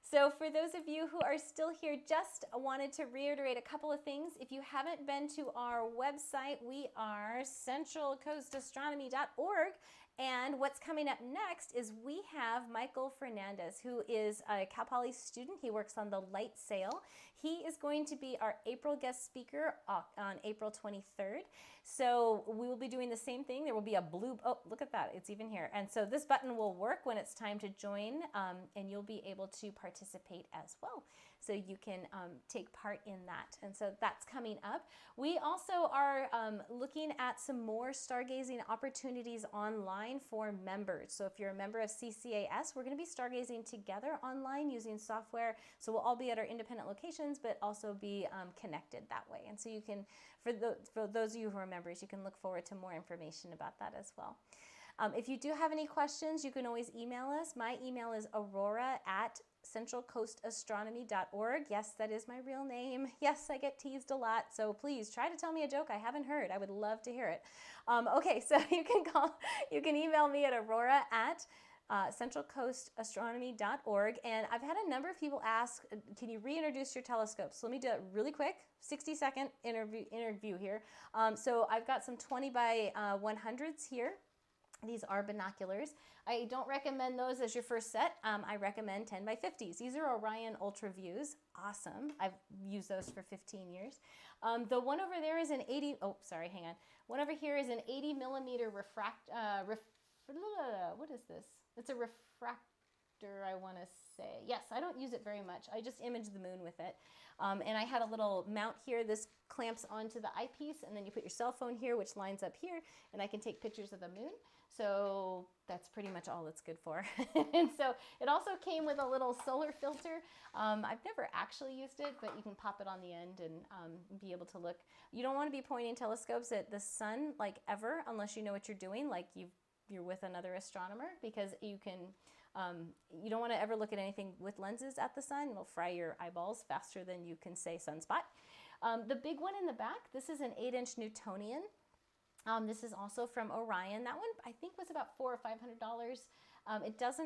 So for those of you who are still here, just wanted to reiterate a couple of things. If you haven't been to our website, we are centralcoastastronomy.org. And what's coming up next is we have Michael Fernandez, who is a Cal Poly student. He works on the light sail. He is going to be our April guest speaker on April 23rd. So we will be doing the same thing. There will be a blue, oh, look at that, it's even here. And so this button will work when it's time to join, and you'll be able to participate as well. So you can take part in that. And so that's coming up. We also are looking at some more stargazing opportunities online for members. So if you're a member of CCAS, we're going to be stargazing together online using software. So we'll all be at our independent locations, but also be connected that way. And so you can, for those of you who are members, you can look forward to more information about that as well. If you do have any questions, you can always email us. My email is aurora@centralcoastastronomy.org. Yes, that is my real name. Yes, I get teased a lot, so please try to tell me a joke I haven't heard. I would love to hear it. Okay, so you can email me at aurora@centralcoastastronomy.org. And I've had a number of people ask, can you reintroduce your telescopes? So let me do it really quick, 60-second interview here. So I've got some 20 by 100s here. These are binoculars. I don't recommend those as your first set. I recommend 10 by 50s. These are Orion Ultra Views. Awesome. I've used those for 15 years. The one over there is an 80, oh, sorry, hang on. One over here is an 80 millimeter what is this? It's a refractor, I want to say. Yes, I don't use it very much. I just image the moon with it. And I had a little mount here. This clamps onto the eyepiece, and then you put your cell phone here, which lines up here, and I can take pictures of the moon. So that's pretty much all it's good for. And so it also came with a little solar filter. I've never actually used it, but you can pop it on the end and be able to look. You don't want to be pointing telescopes at the sun like ever, unless you know what you're doing, like you're with another astronomer, because you don't want to ever look at anything with lenses at the sun. It'll fry your eyeballs faster than you can say sunspot. The big one in the back, this is an 8-inch Newtonian. This is also from Orion. That one I think was about $400 or $500. It does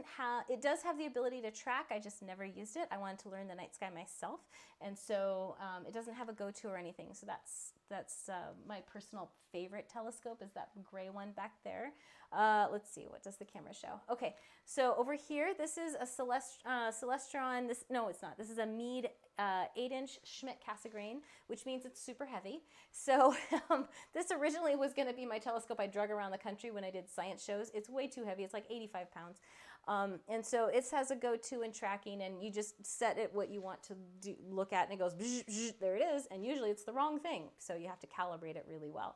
have the ability to track. I just never used it. I wanted to learn the night sky myself, and so it doesn't have a go-to or anything. So that's my personal favorite telescope, is that gray one back there. Let's see, what does the camera show? Okay, so over here, this is a Celestron. No, it's not. This is a Meade 8-inch Schmidt Cassegrain, which means it's super heavy. So this originally was going to be my telescope I drug around the country when I did science shows. It's way too heavy. It's like 85 pounds. And so it has a go-to in tracking, and you just set it what you want to look at, and it goes, bzz, bzz, there it is, and usually it's the wrong thing, so you have to calibrate it really well.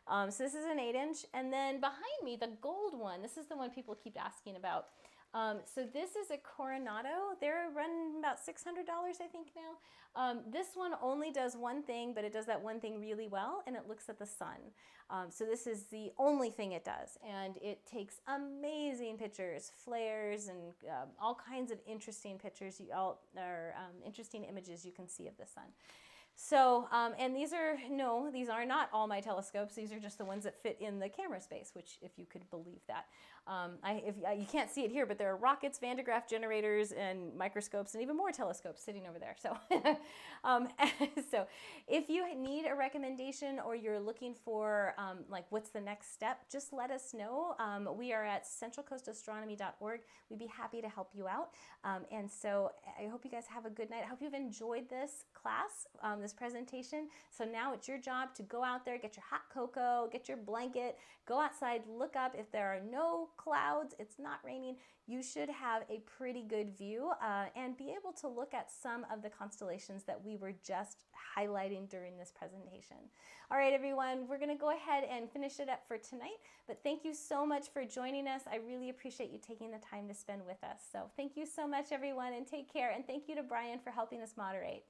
So this is an 8-inch, and then behind me, the gold one, this is the one people keep asking about. So this is a Coronado. They're running about $600, I think now. This one only does one thing, but it does that one thing really well, and it looks at the sun. So this is the only thing it does, and it takes amazing pictures, flares, and all kinds of interesting pictures, interesting images you can see of the sun. So, and these are not all my telescopes. These are just the ones that fit in the camera space, which, if you could believe that. You can't see it here, but there are rockets, Van de Graaff generators, and microscopes, and even more telescopes sitting over there. So, so if you need a recommendation or you're looking for like what's the next step, just let us know. We are at centralcoastastronomy.org. We'd be happy to help you out. And so I hope you guys have a good night. I hope you've enjoyed this class, this presentation. So now it's your job to go out there, get your hot cocoa, get your blanket, go outside, look up. If there are no clouds, it's not raining, you should have a pretty good view and be able to look at some of the constellations that we were just highlighting during this presentation. All right, everyone, we're going to go ahead and finish it up for tonight, but thank you so much for joining us. I really appreciate you taking the time to spend with us. So thank you so much, everyone, and take care. And thank you to Brian for helping us moderate.